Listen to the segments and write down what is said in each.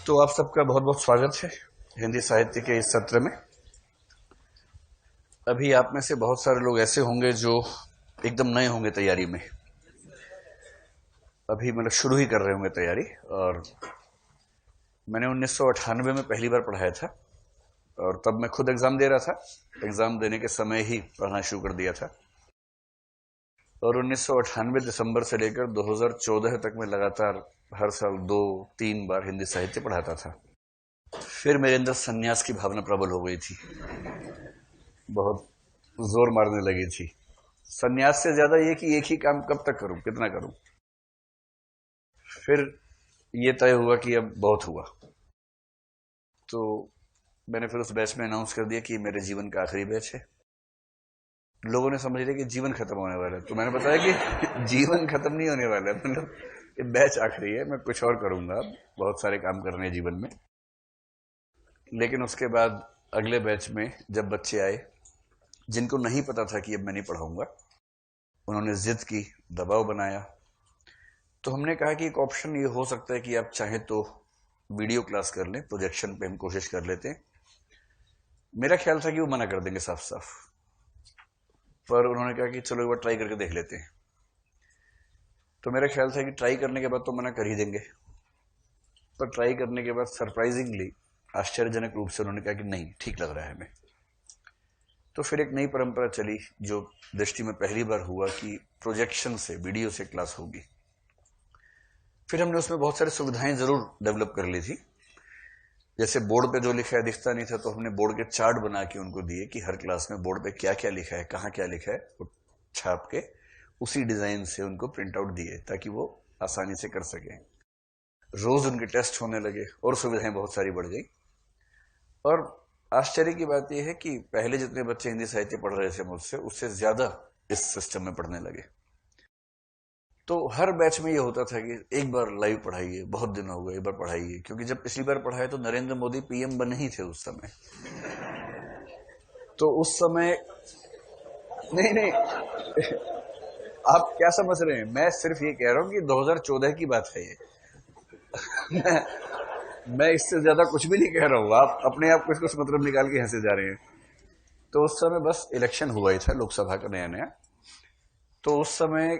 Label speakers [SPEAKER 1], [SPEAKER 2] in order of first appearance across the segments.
[SPEAKER 1] तो आप सबका बहुत बहुत स्वागत है हिंदी साहित्य के इस सत्र में। अभी आप में से बहुत सारे लोग ऐसे होंगे जो एकदम नए होंगे तैयारी में, अभी मतलब शुरू ही कर रहे होंगे तैयारी। और मैंने 1998 में पहली बार पढ़ाया था और तब मैं खुद एग्जाम दे रहा था। एग्जाम देने के समय ही पढ़ना शुरू कर दिया था और 1998 दिसंबर से लेकर 2014 तक मैं लगातार हर साल 2-3 बार हिंदी साहित्य पढ़ाता था। फिर मेरे अंदर सन्यास की भावना प्रबल हो गई थी, बहुत जोर मारने लगी थी। सन्यास से ज्यादा ये कि एक ही काम कब तक करूं, कितना करूं। फिर ये तय हुआ कि अब बहुत हुआ, तो मैंने फिर उस बैच में अनाउंस कर दिया कि मेरे जीवन का आखिरी बैच है। लोगों ने समझ लिया कि जीवन खत्म होने वाला है, तो मैंने बताया कि जीवन खत्म नहीं होने वाला है, मतलब ये बैच आखिरी है, मैं कुछ और करूंगा, बहुत सारे काम करने हैं जीवन में। लेकिन उसके बाद अगले बैच में जब बच्चे आए जिनको नहीं पता था कि अब मैं नहीं पढ़ाऊंगा, उन्होंने जिद की, दबाव बनाया, तो हमने कहा कि एक ऑप्शन ये हो सकता है कि आप चाहें तो वीडियो क्लास कर लें, प्रोजेक्शन पे हम कोशिश कर लेते हैं। मेरा ख्याल था कि वो मना कर देंगे साफ साफ, पर उन्होंने कहा कि चलो एक बार ट्राई करके देख लेते हैं। तो मेरा ख्याल था कि ट्राई करने के बाद तो मना कर ही देंगे, पर ट्राई करने के बाद सरप्राइजिंगली, आश्चर्यजनक रूप से उन्होंने कहा कि नहीं, ठीक लग रहा है हमें। तो फिर एक नई परंपरा चली जो दृष्टि में पहली बार हुआ कि प्रोजेक्शन से, वीडियो से क्लास होगी। फिर हमने उसमें बहुत सारी सुविधाएं जरूर डेवलप कर ली थी। जैसे बोर्ड पे जो लिखा है दिखता नहीं था, तो हमने बोर्ड के चार्ट बना के उनको दिए कि हर क्लास में बोर्ड पे क्या क्या लिखा है, कहाँ क्या लिखा है, वो छाप के उसी डिजाइन से उनको प्रिंट आउट दिए ताकि वो आसानी से कर सकें। रोज उनके टेस्ट होने लगे और सुविधाएं बहुत सारी बढ़ गई। और आश्चर्य की बात यह है कि पहले जितने बच्चे हिंदी साहित्य पढ़ रहे थे मुझसे, उससे ज्यादा इस सिस्टम में पढ़ने लगे। तो हर बैच में ये होता था कि एक बार लाइव पढ़ाइए, बहुत दिन हो गए, एक बार पढ़ाइए, क्योंकि जब पिछली बार पढ़ाए तो नरेंद्र मोदी पीएम बने ही थे उस समय। तो उस समय नहीं नहीं आप क्या समझ रहे हैं, मैं सिर्फ ये कह रहा हूं कि 2014 की बात है ये। मैं इससे ज्यादा कुछ भी नहीं कह रहा हूं, आप अपने आप कुछ कुछ मतलब निकाल के हंसे जा रहे हैं। तो उस समय बस इलेक्शन हुआ ही था, लोकसभा का नया नया। तो उस समय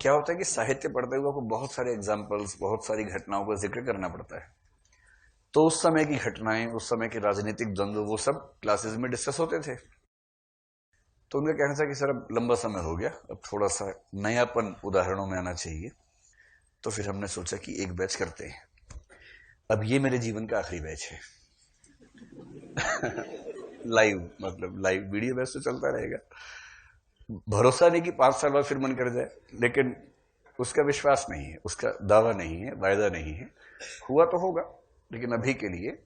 [SPEAKER 1] क्या होता है कि साहित्य पढ़ते हुए आपको बहुत सारे एग्जाम्पल्स, बहुत सारी घटनाओं का जिक्र करना पड़ता है। तो उस समय की घटनाएं, उस समय के राजनीतिक द्वंद्व, वो सब क्लासेस में डिस्कस होते थे। तो उनका कहना था कि सर अब लंबा समय हो गया, अब थोड़ा सा नयापन उदाहरणों में आना चाहिए। तो फिर हमने सोचा कि एक बैच करते हैं। अब ये मेरे जीवन का आखिरी बैच है। लाइव, मतलब लाइव वीडियो बैच तो चलता रहेगा। भरोसा नहीं कि 5 साल बाद फिर मन कर जाए, लेकिन उसका विश्वास नहीं है, उसका दावा नहीं है, वायदा नहीं है। हुआ तो होगा, लेकिन अभी के लिए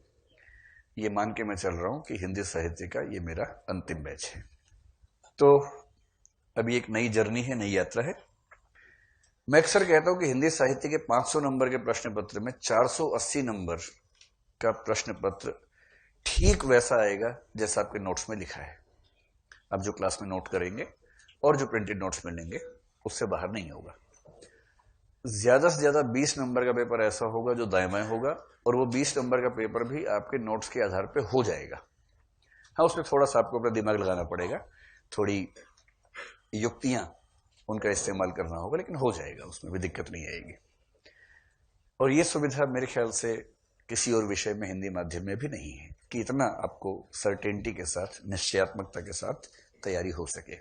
[SPEAKER 1] ये मान के मैं चल रहा हूं कि हिंदी साहित्य का ये मेरा अंतिम बैच है। तो अभी एक नई जर्नी है, नई यात्रा है। मैं अक्सर कहता हूं कि हिंदी साहित्य के 500 नंबर के प्रश्न पत्र में 480 नंबर का प्रश्न पत्र ठीक वैसा आएगा जैसा आपके नोट्स में लिखा है। आप जो क्लास में नोट करेंगे और जो प्रिंटेड नोट्स मिलेंगे, उससे बाहर नहीं होगा। ज्यादा से ज्यादा 20 नंबर का पेपर ऐसा होगा जो दाएं बाएं होगा, और वो 20 नंबर का पेपर भी आपके नोट्स के आधार पे हो जाएगा। हाँ, उसमें थोड़ा सा आपको अपना दिमाग लगाना पड़ेगा, थोड़ी युक्तियां उनका इस्तेमाल करना होगा, लेकिन हो जाएगा, उसमें भी दिक्कत नहीं आएगी। और ये सुविधा मेरे ख्याल से किसी और विषय में हिंदी माध्यम में भी नहीं है कि इतना आपको सर्टेनिटी के साथ, निश्चयात्मकता के साथ तैयारी हो सके।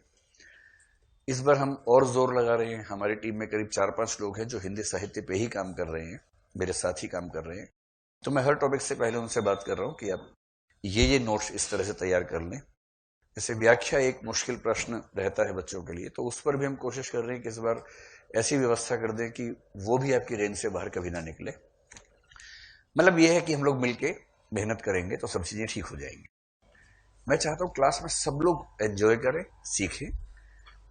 [SPEAKER 1] इस बार हम और जोर लगा रहे हैं। हमारी टीम में करीब 4-5 लोग हैं जो हिंदी साहित्य पे ही काम कर रहे हैं, मेरे साथ ही काम कर रहे हैं। तो मैं हर टॉपिक से पहले उनसे बात कर रहा हूं कि आप ये नोट्स इस तरह से तैयार कर लें। जैसे व्याख्या एक मुश्किल प्रश्न रहता है बच्चों के लिए, तो उस पर भी हम कोशिश कर रहे हैं कि इस बार ऐसी व्यवस्था कर दें कि वो भी आपकी रेंज से बाहर कभी ना निकले। मतलब यह है कि हम लोग मिलकर मेहनत करेंगे तो सब चीजें ठीक हो जाएंगी। मैं चाहता हूं क्लास में सब लोग एंजॉय करें, सीखें।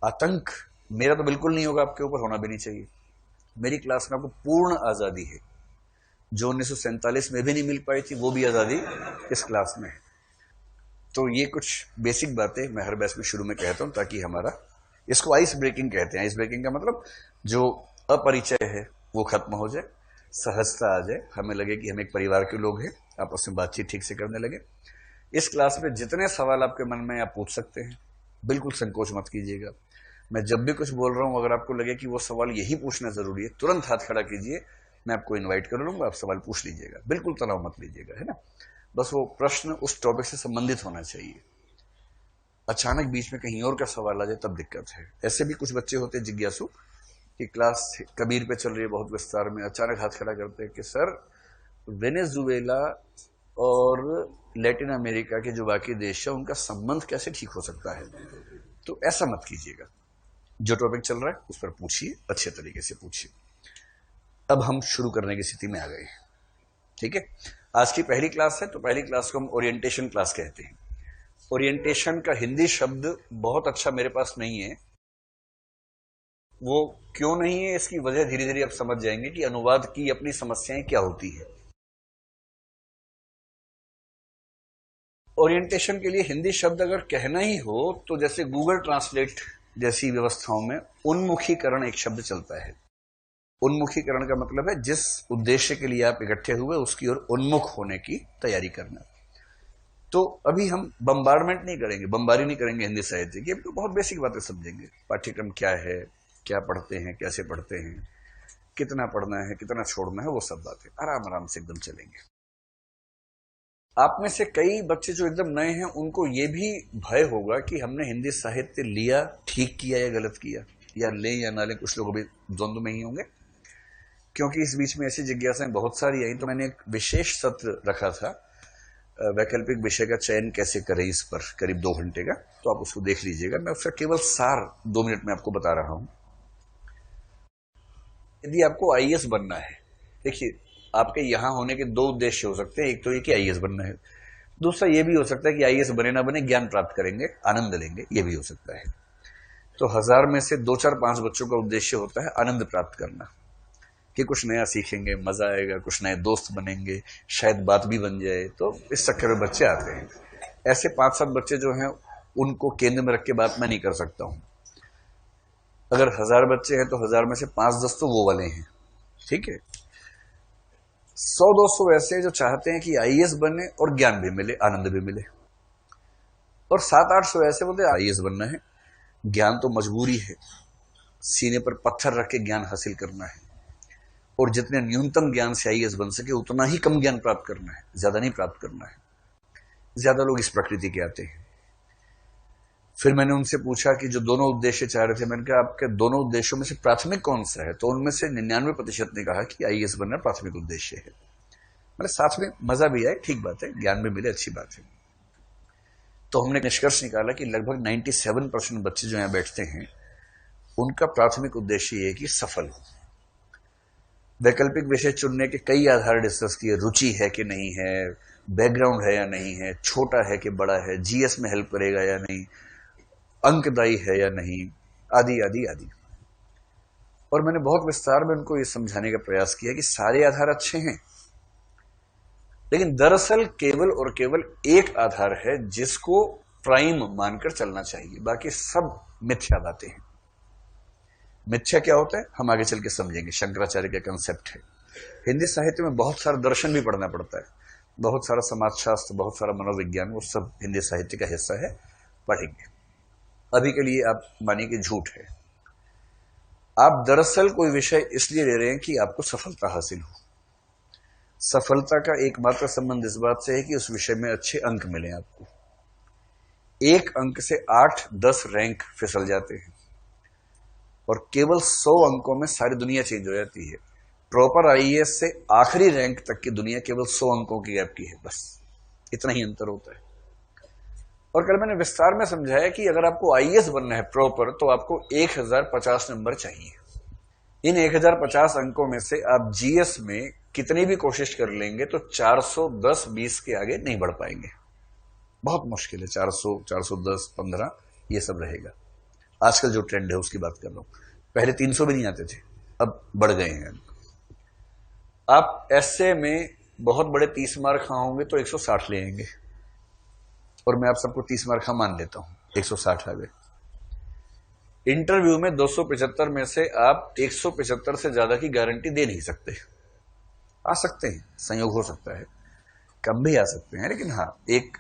[SPEAKER 1] आतंक मेरा तो बिल्कुल नहीं होगा, आपके ऊपर होना भी नहीं चाहिए। मेरी क्लास में आपको पूर्ण आजादी है। जो 1947 में भी नहीं मिल पाई थी, वो भी आजादी इस क्लास में है। तो ये कुछ बेसिक बातें मैं हर बैच में शुरू में कहता हूं, ताकि हमारा, इसको आइस ब्रेकिंग कहते हैं। आइस ब्रेकिंग का मतलब जो अपरिचय है वो खत्म हो जाए, सहजता आ जाए, हमें लगे कि हम एक परिवार के लोग हैं, आपस में बातचीत ठीक से करने लगे। इस क्लास में जितने सवाल आपके मन में आप पूछ सकते हैं, बिल्कुल संकोच मत कीजिएगा। मैं जब भी कुछ बोल रहा हूं, अगर आपको लगे कि वो सवाल यही पूछना जरूरी है, तुरंत हाथ खड़ा कीजिए, मैं आपको इनवाइट कर लूंगा, आप सवाल पूछ लीजिएगा, बिल्कुल तनाव मत लीजिएगा, है ना। बस वो प्रश्न उस टॉपिक से संबंधित होना चाहिए। अचानक बीच में कहीं और का सवाल आ जाए तब दिक्कत है। ऐसे भी कुछ बच्चे होते हैं जिज्ञासु कि क्लास कबीर पे चल रही है बहुत विस्तार में, अचानक हाथ खड़ा करते हैं कि सर वेनेजुएला और लैटिन अमेरिका के जो बाकी देश है उनका संबंध कैसे ठीक हो सकता है। तो ऐसा मत कीजिएगा, जो टॉपिक चल रहा है उस पर पूछिए, अच्छे तरीके से पूछिए। अब हम शुरू करने की स्थिति में आ गए, ठीक है। आज की पहली क्लास है, तो पहली क्लास को हम ओरिएंटेशन क्लास कहते हैं। ओरिएंटेशन का हिंदी शब्द बहुत अच्छा मेरे पास नहीं है। वो क्यों नहीं है, इसकी वजह धीरे धीरे आप समझ जाएंगे कि अनुवाद की अपनी समस्याएं क्या होती है। ओरिएंटेशन के लिए हिंदी शब्द अगर कहना ही हो तो जैसे गूगल ट्रांसलेट जैसी व्यवस्थाओं में उन्मुखीकरण एक शब्द चलता है। उन्मुखीकरण का मतलब है जिस उद्देश्य के लिए आप इकट्ठे हुए उसकी ओर उन्मुख होने की तैयारी करना। तो अभी हम बम्बार्डमेंट नहीं करेंगे, बम्बारी नहीं करेंगे हिंदी साहित्य की, तो बहुत बेसिक बातें समझेंगे। पाठ्यक्रम क्या है, क्या पढ़ते हैं, कैसे पढ़ते हैं, कितना पढ़ना है, कितना छोड़ना है, वो सब बातें आराम आराम से एकदम चलेंगे। आप में से कई बच्चे जो एकदम नए हैं उनको ये भी भय होगा कि हमने हिंदी साहित्य लिया, ठीक किया या गलत किया, या ले या ना ले। कुछ लोग अभी द्वंद्व में ही होंगे, क्योंकि इस बीच में ऐसी जिज्ञासाएं बहुत सारी आई। तो मैंने एक विशेष सत्र रखा था, वैकल्पिक विषय का चयन कैसे करें, इस पर करीब 2 घंटे का, तो आप उसको देख लीजिएगा। मैं उसका केवल सार 2 मिनट में आपको बता रहा हूं। यदि आपको आईएएस बनना है, देखिए आपके यहां होने के 2 उद्देश्य हो सकते हैं। एक तो ये कि आईएएस बनना है, दूसरा ये भी हो सकता है कि आईएएस बने ना बने ज्ञान प्राप्त करेंगे, आनंद लेंगे, ये भी हो सकता है। तो 1000 में से 2, 4, 5 बच्चों का उद्देश्य होता है आनंद प्राप्त करना, कि कुछ नया सीखेंगे, मजा आएगा, कुछ नए दोस्त बनेंगे, शायद बात भी बन जाए। तो इस चक्कर में बच्चे आते हैं। ऐसे 5-7 बच्चे जो हैं उनको केंद्र में रख के बात मैं नहीं कर सकता हूं। अगर 1000 बच्चे हैं तो 1000 में से 5-10 तो वो वाले हैं, ठीक है। 100-200 ऐसे जो चाहते हैं कि आईएएस बने और ज्ञान भी मिले, आनंद भी मिले, और 700-800 ऐसे बोलते हैं आईएएस बनना है, ज्ञान तो मजबूरी है, सीने पर पत्थर रख के ज्ञान हासिल करना है, और जितने न्यूनतम ज्ञान से आईएएस बन सके उतना ही कम ज्ञान प्राप्त करना है, ज्यादा नहीं प्राप्त करना है। ज्यादा लोग इस प्रकृति के आते हैं। फिर मैंने उनसे पूछा कि जो दोनों उद्देश्य चाह रहे थे, मैंने कहा आपके दोनों उद्देश्यों में से प्राथमिक कौन सा है, तो उनमें से 99% ने कहा कि आईएएस बनना प्राथमिक उद्देश्य है। मतलब साथ में मजा भी आए, ठीक बात है, ज्ञान भी मिले, अच्छी बात है। तो हमने निष्कर्ष निकाला कि लगभग 97% बच्चे जो यहां बैठते हैं उनका प्राथमिक उद्देश्य ये है कि सफल हो। वैकल्पिक विषय चुनने के कई आधार डिस्कस किए, रुचि है कि नहीं है, बैकग्राउंड है या नहीं है, छोटा है कि बड़ा है, जीएस में हेल्प करेगा या नहीं, अंकदायी है या नहीं, आदि आदि आदि। और मैंने बहुत विस्तार में उनको ये समझाने का प्रयास किया कि सारे आधार अच्छे हैं, लेकिन दरअसल केवल और केवल एक आधार है जिसको प्राइम मानकर चलना चाहिए, बाकी सब मिथ्या बातें हैं। मिथ्या क्या होता है हम आगे चल के समझेंगे, शंकराचार्य का कंसेप्ट है। हिंदी साहित्य में बहुत सारा दर्शन भी पढ़ना पड़ता है, बहुत सारा समाजशास्त्र, बहुत सारा मनोविज्ञान, वो सब हिंदी साहित्य का हिस्सा है, पढ़ेंगे। अभी के लिए आप मानिए कि झूठ है। आप दरअसल कोई विषय इसलिए ले रहे हैं कि आपको सफलता हासिल हो। सफलता का एकमात्र संबंध इस बात से है कि उस विषय में अच्छे अंक मिले आपको। 1 अंक से 8-10 रैंक फिसल जाते हैं, और केवल 100 अंकों में सारी दुनिया चेंज हो जाती है। प्रॉपर आईएएस से आखिरी रैंक तक की दुनिया केवल 100 अंकों की गैप की है, बस इतना ही अंतर होता है। और कल मैंने विस्तार में समझाया कि अगर आपको आईएएस बनना है प्रॉपर, तो आपको 1050 नंबर चाहिए। इन 1050 अंकों में से आप जीएस में कितनी भी कोशिश कर लेंगे तो 410-20 के आगे नहीं बढ़ पाएंगे, बहुत मुश्किल है। 400, 410, 15 ये सब रहेगा। आजकल जो ट्रेंड है उसकी बात कर रहा हूं। पहले 300 भी नहीं आते थे, अब बढ़ गए हैं। आप एसए में बहुत बड़े 30 मार्क होंगे तो 160 ले आएंगे, और मैं आप सबको 30 मार्क मान लेता हूं, 160 आ गए। इंटरव्यू में 275 में से आप 175 से ज्यादा की गारंटी दे नहीं सकते, आ सकते हैं, संयोग हो सकता है, कम भी आ सकते हैं, लेकिन हाँ, एक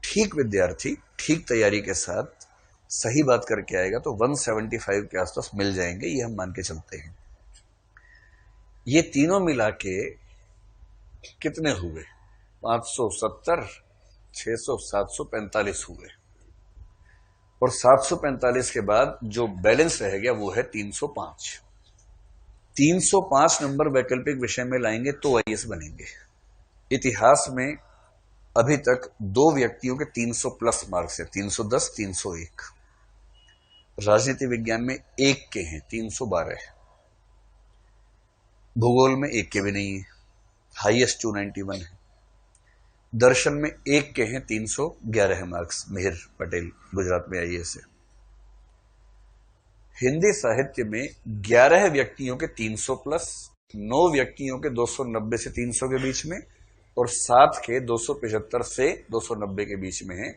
[SPEAKER 1] ठीक विद्यार्थी ठीक तैयारी के साथ सही बात करके आएगा तो 175 के आसपास मिल जाएंगे, ये हम मान के चलते हैं। ये तीनों मिला के कितने हुए? 570, 600, 745 हुए। और 745 के बाद जो बैलेंस रह गया वो है 305। 305 नंबर वैकल्पिक विषय में लाएंगे तो आईएएस बनेंगे। इतिहास में अभी तक दो व्यक्तियों के 300 प्लस मार्क्स है, 310, 301। राजनीति विज्ञान में एक के हैं 312। भूगोल में एक के भी नहीं है, हाईएस्ट 291 है। दर्शन में एक के हैं 311 मार्क्स, मिहिर पटेल गुजरात में आईएएस है। हिंदी साहित्य में 11 व्यक्तियों के 300 प्लस, 9 व्यक्तियों के 290 से 300 के बीच में, और 7 के 275 से 290 के बीच में है।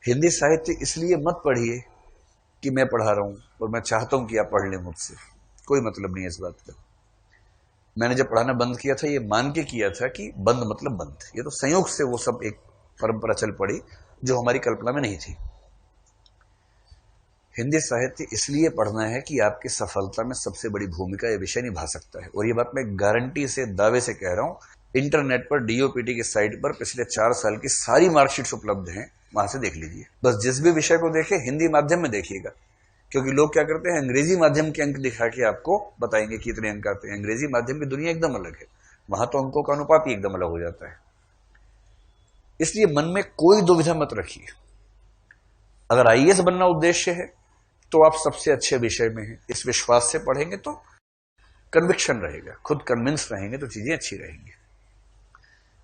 [SPEAKER 1] हिंदी साहित्य इसलिए मत पढ़िए कि मैं पढ़ा रहा हूं और मैं चाहता हूं कि आप पढ़ लें मुझसे, कोई मतलब नहीं है इस बात का। मैंने जब पढ़ाना बंद किया था ये मान के किया था कि बंद मतलब बंद, ये तो संयोग से वो सब एक परंपरा चल पड़ी जो हमारी कल्पना में नहीं थी। हिंदी साहित्य इसलिए पढ़ना है कि आपकी सफलता में सबसे बड़ी भूमिका यह विषय निभा सकता है, और ये बात मैं गारंटी से, दावे से कह रहा हूं। इंटरनेट पर डीओपीटी की साइट पर पिछले 4 साल की सारी मार्कशीट्स उपलब्ध हैं, वहां से देख लीजिए। बस जिस भी विषय को देखें हिंदी माध्यम में देखिएगा, क्योंकि लोग क्या करते हैं, अंग्रेजी माध्यम के अंक दिखा के आपको बताएंगे कि इतने अंक आते हैं। अंग्रेजी माध्यम की दुनिया एकदम अलग है, वहां तो अंकों का अनुपात ही एकदम अलग हो जाता है। इसलिए मन में कोई दुविधा मत रखिए। अगर आईएएस बनना उद्देश्य है तो आप सबसे अच्छे विषय में हैं, इस विश्वास से पढ़ेंगे तो कन्विक्शन रहेगा, खुद कन्विंस रहेंगे तो चीजें अच्छी रहेंगी।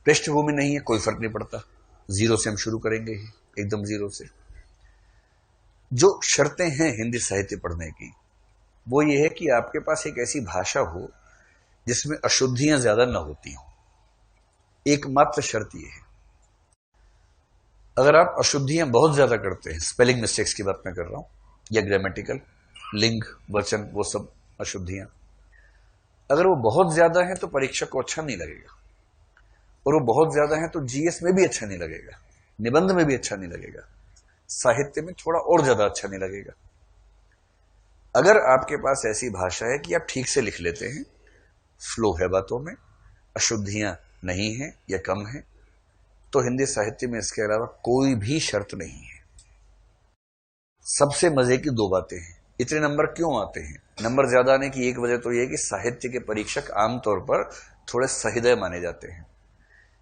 [SPEAKER 1] पृष्ठभूमि नहीं है, कोई फर्क नहीं पड़ता, जीरो से हम शुरू करेंगे ही, एकदम जीरो से। जो शर्तें हैं हिंदी साहित्य पढ़ने की वो ये है कि आपके पास एक ऐसी भाषा हो जिसमें अशुद्धियां ज्यादा न होती हों। एकमात्र शर्त यह है। अगर आप अशुद्धियां बहुत ज्यादा करते हैं, स्पेलिंग मिस्टेक्स की बात मैं कर रहा हूं, या ग्रामेटिकल, लिंग, वचन, वो सब अशुद्धियां, अगर वो बहुत ज्यादा है तो परीक्षक को अच्छा नहीं लगेगा, और वो बहुत ज्यादा है तो जीएस में भी अच्छा नहीं लगेगा, निबंध में भी अच्छा नहीं लगेगा, साहित्य में थोड़ा और ज्यादा अच्छा नहीं लगेगा। अगर आपके पास ऐसी भाषा है कि आप ठीक से लिख लेते हैं, फ्लो है बातों में, अशुद्धियां नहीं है या कम है, तो हिंदी साहित्य में इसके अलावा कोई भी शर्त नहीं है। सबसे मजे की 2 बातें हैं। इतने नंबर क्यों आते हैं? नंबर ज्यादा आने की एक वजह तो यह कि साहित्य के परीक्षक आमतौर पर थोड़े सहृदय माने जाते हैं।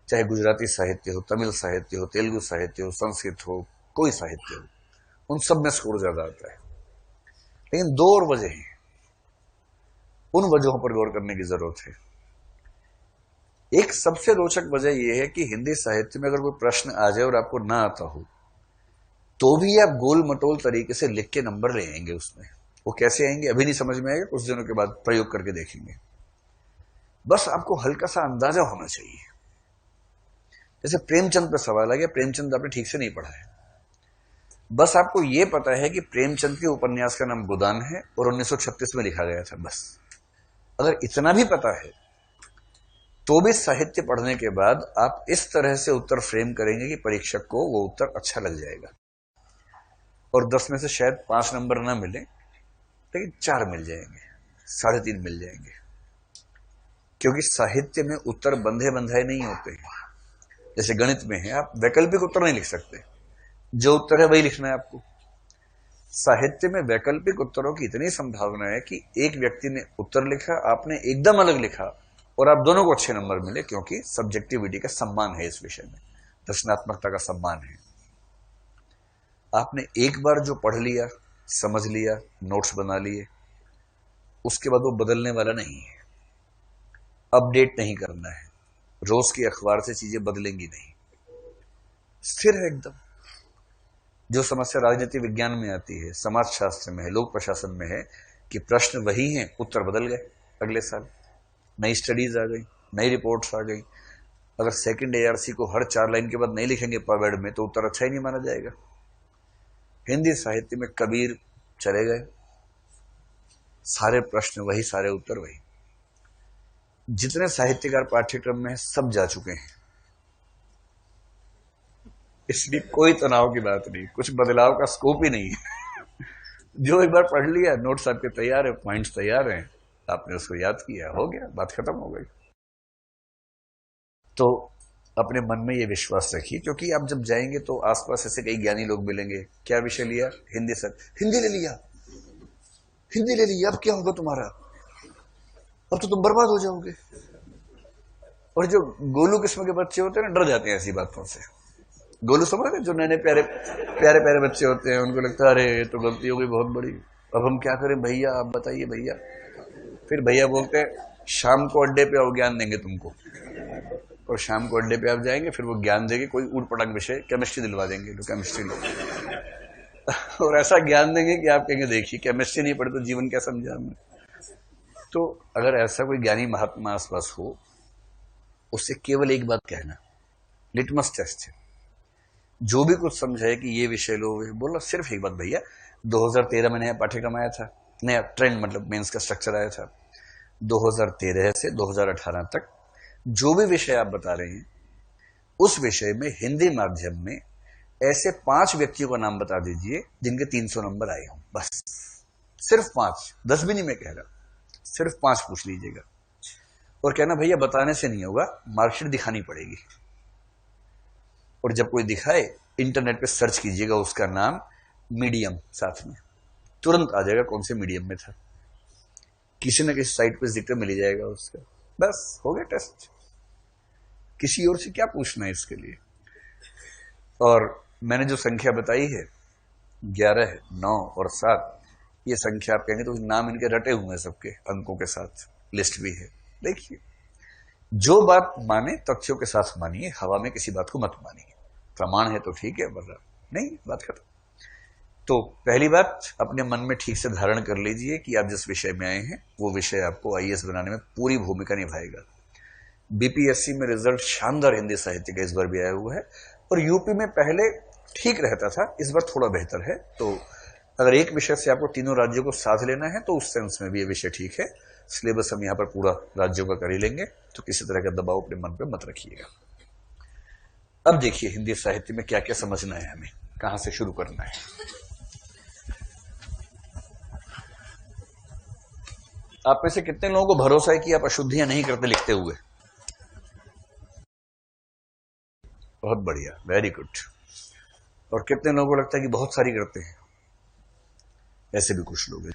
[SPEAKER 1] चाहे गुजराती साहित्य हो, तमिल साहित्य हो, तेलुगु साहित्य हो, संस्कृत हो, कोई साहित्य हो, उन सब में स्कोर ज्यादा आता है। लेकिन 2 और वजह हैं, उन वजहों पर गौर करने की जरूरत है। एक सबसे रोचक वजह यह है कि हिंदी साहित्य में अगर कोई प्रश्न आ जाए और आपको ना आता हो तो भी आप गोल मटोल तरीके से लिख के नंबर ले आएंगे उसमें। वो कैसे आएंगे अभी नहीं समझ में आएगा, कुछ दिनों के बाद प्रयोग करके देखेंगे। बस आपको हल्का सा अंदाजा होना चाहिए। जैसे प्रेमचंद पर सवाल आ गया, प्रेमचंद आपने ठीक से नहीं पढ़ा है, बस आपको यह पता है कि प्रेमचंद के उपन्यास का नाम गोदान है और 1936 में लिखा गया था, बस। अगर इतना भी पता है तो भी साहित्य पढ़ने के बाद आप इस तरह से उत्तर फ्रेम करेंगे कि परीक्षक को वो उत्तर अच्छा लग जाएगा, और 10 में से शायद 5 नंबर ना मिले, लेकिन 4 मिल जाएंगे, 3.5 मिल जाएंगे। क्योंकि साहित्य में उत्तर बंधे बंधाए नहीं होते हैं। जैसे गणित में है, आप वैकल्पिक उत्तर नहीं लिख सकते, जो उत्तर है वही लिखना है आपको। साहित्य में वैकल्पिक उत्तरों की इतनी संभावना है कि एक व्यक्ति ने उत्तर लिखा, आपने एकदम अलग लिखा, और आप दोनों को अच्छे नंबर मिले, क्योंकि सब्जेक्टिविटी का सम्मान है इस विषय में, रचनात्मकता का सम्मान है। आपने एक बार जो पढ़ लिया, समझ लिया, नोट्स बना लिए, उसके बाद वो बदलने वाला नहीं है, अपडेट नहीं करना है, रोज के अखबार से चीजें बदलेंगी नहीं, स्थिर है एकदम। जो समस्या राजनीति विज्ञान में आती है, समाजशास्त्र में है, लोक प्रशासन में है कि प्रश्न वही हैं, उत्तर बदल गए अगले साल, नई स्टडीज आ गई, नई रिपोर्ट्स आ गई। अगर सेकंड एआरसी को हर 4 लाइन के बाद नहीं लिखेंगे पर वर्ड में तो उत्तर अच्छा ही नहीं माना जाएगा। हिंदी साहित्य में कबीर चले गए, सारे प्रश्न वही, सारे उत्तर वही। जितने साहित्यकार पाठ्यक्रम में सब जा चुके हैं, इसलिए कोई तनाव की बात नहीं, कुछ बदलाव का स्कोप ही नहीं है। जो एक बार पढ़ लिया, नोट्स आपके तैयार है, पॉइंट्स तैयार हैं, आपने उसको याद किया, हो गया, बात खत्म हो गई। तो अपने मन में ये विश्वास रखिए, क्योंकि आप जब जाएंगे तो आसपास ऐसे कई ज्ञानी लोग मिलेंगे। क्या विषय लिया? हिंदी। सर हिंदी ले लिया, हिंदी ले लिया, अब क्या होगा तुम्हारा? अब तो तुम बर्बाद हो जाओगे। और जो गोलू किस्म के बच्चे होते हैं ना, डर जाते हैं ऐसी बातों से। गोलू समझ रहे, जो नए नए प्यारे प्यारे प्यारे बच्चे होते हैं, उनको लगता है अरे ये तो गलती हो गई बहुत बड़ी, अब हम क्या करें भैया, आप बताइए भैया। फिर भैया बोलते हैं शाम को अड्डे पे आओ, ज्ञान देंगे तुमको। और शाम को अड्डे पे आप जाएंगे, फिर वो ज्ञान देंगे, कोई ऊट पटांग विषय, केमिस्ट्री दिलवा देंगे, जो केमिस्ट्री लो। और ऐसा ज्ञान देंगे कि आप कहेंगे देखिए केमिस्ट्री नहीं पढ़े तो जीवन क्या समझा हमने। तो अगर ऐसा कोई ज्ञानी महात्मा आसपास हो, उससे केवल एक बात कहना, लिटमस टेस्ट है, जो भी कुछ समझाए कि ये विषय लो, बोलो सिर्फ एक बात, भैया 2013 में नया पाठ्यक्रम आया था, नया ट्रेंड मतलब मेंस का स्ट्रक्चर आया था, 2013 से 2018 तक जो भी विषय आप बता रहे हैं, उस विषय में हिंदी माध्यम में ऐसे 5 व्यक्तियों का नाम बता दीजिए जिनके 300 नंबर आए हों, बस सिर्फ 5, 10 भी नहीं मैं कह रहा, सिर्फ 5 पूछ लीजिएगा। और कहना भैया बताने से नहीं होगा, मार्कशीट दिखानी पड़ेगी। और जब कोई दिखाए, इंटरनेट पे सर्च कीजिएगा उसका नाम, मीडियम साथ में, तुरंत आ जाएगा कौन से मीडियम में था, किसी न किसी साइट पे जिक्र मिल जाएगा उसका, बस हो गया टेस्ट। किसी और से क्या पूछना है इसके लिए। और मैंने जो संख्या बताई है 11, 9 और 7, ये संख्या आप कहेंगे तो नाम इनके रटे हुए हैं सबके, अंकों के साथ लिस्ट भी है। देखिए, जो बात माने तथ्यों के साथ मानिए, हवा में किसी बात को मत मानिए। प्रमाण है तो ठीक है, वरना नहीं, बात खत्म। तो पहली बात, अपने मन में ठीक से धारण कर लीजिए कि आप जिस विषय में आए हैं वो विषय आपको आईएएस बनाने में पूरी भूमिका निभाएगा। बीपीएससी में रिजल्ट शानदार हिंदी साहित्य का इस बार भी आया हुआ है, और यूपी में पहले ठीक रहता था, इस बार थोड़ा बेहतर है। तो अगर एक विषय से आपको तीनों राज्यों को साथ लेना है तो उस सेंस में भी ये विषय ठीक है। सिलेबस हम यहाँ पर पूरा राज्यों का कर ही लेंगे, तो किसी तरह का दबाव अपने मन पे मत रखिएगा। अब देखिए हिंदी साहित्य में क्या क्या समझना है, हमें कहां से शुरू करना है। आप में से कितने लोगों को भरोसा है कि आप अशुद्धियां नहीं करते लिखते हुए? बहुत बढ़िया, वेरी गुड। और कितने लोगों को लगता है कि बहुत सारी करते हैं? ऐसे भी कुछ लोग हैं।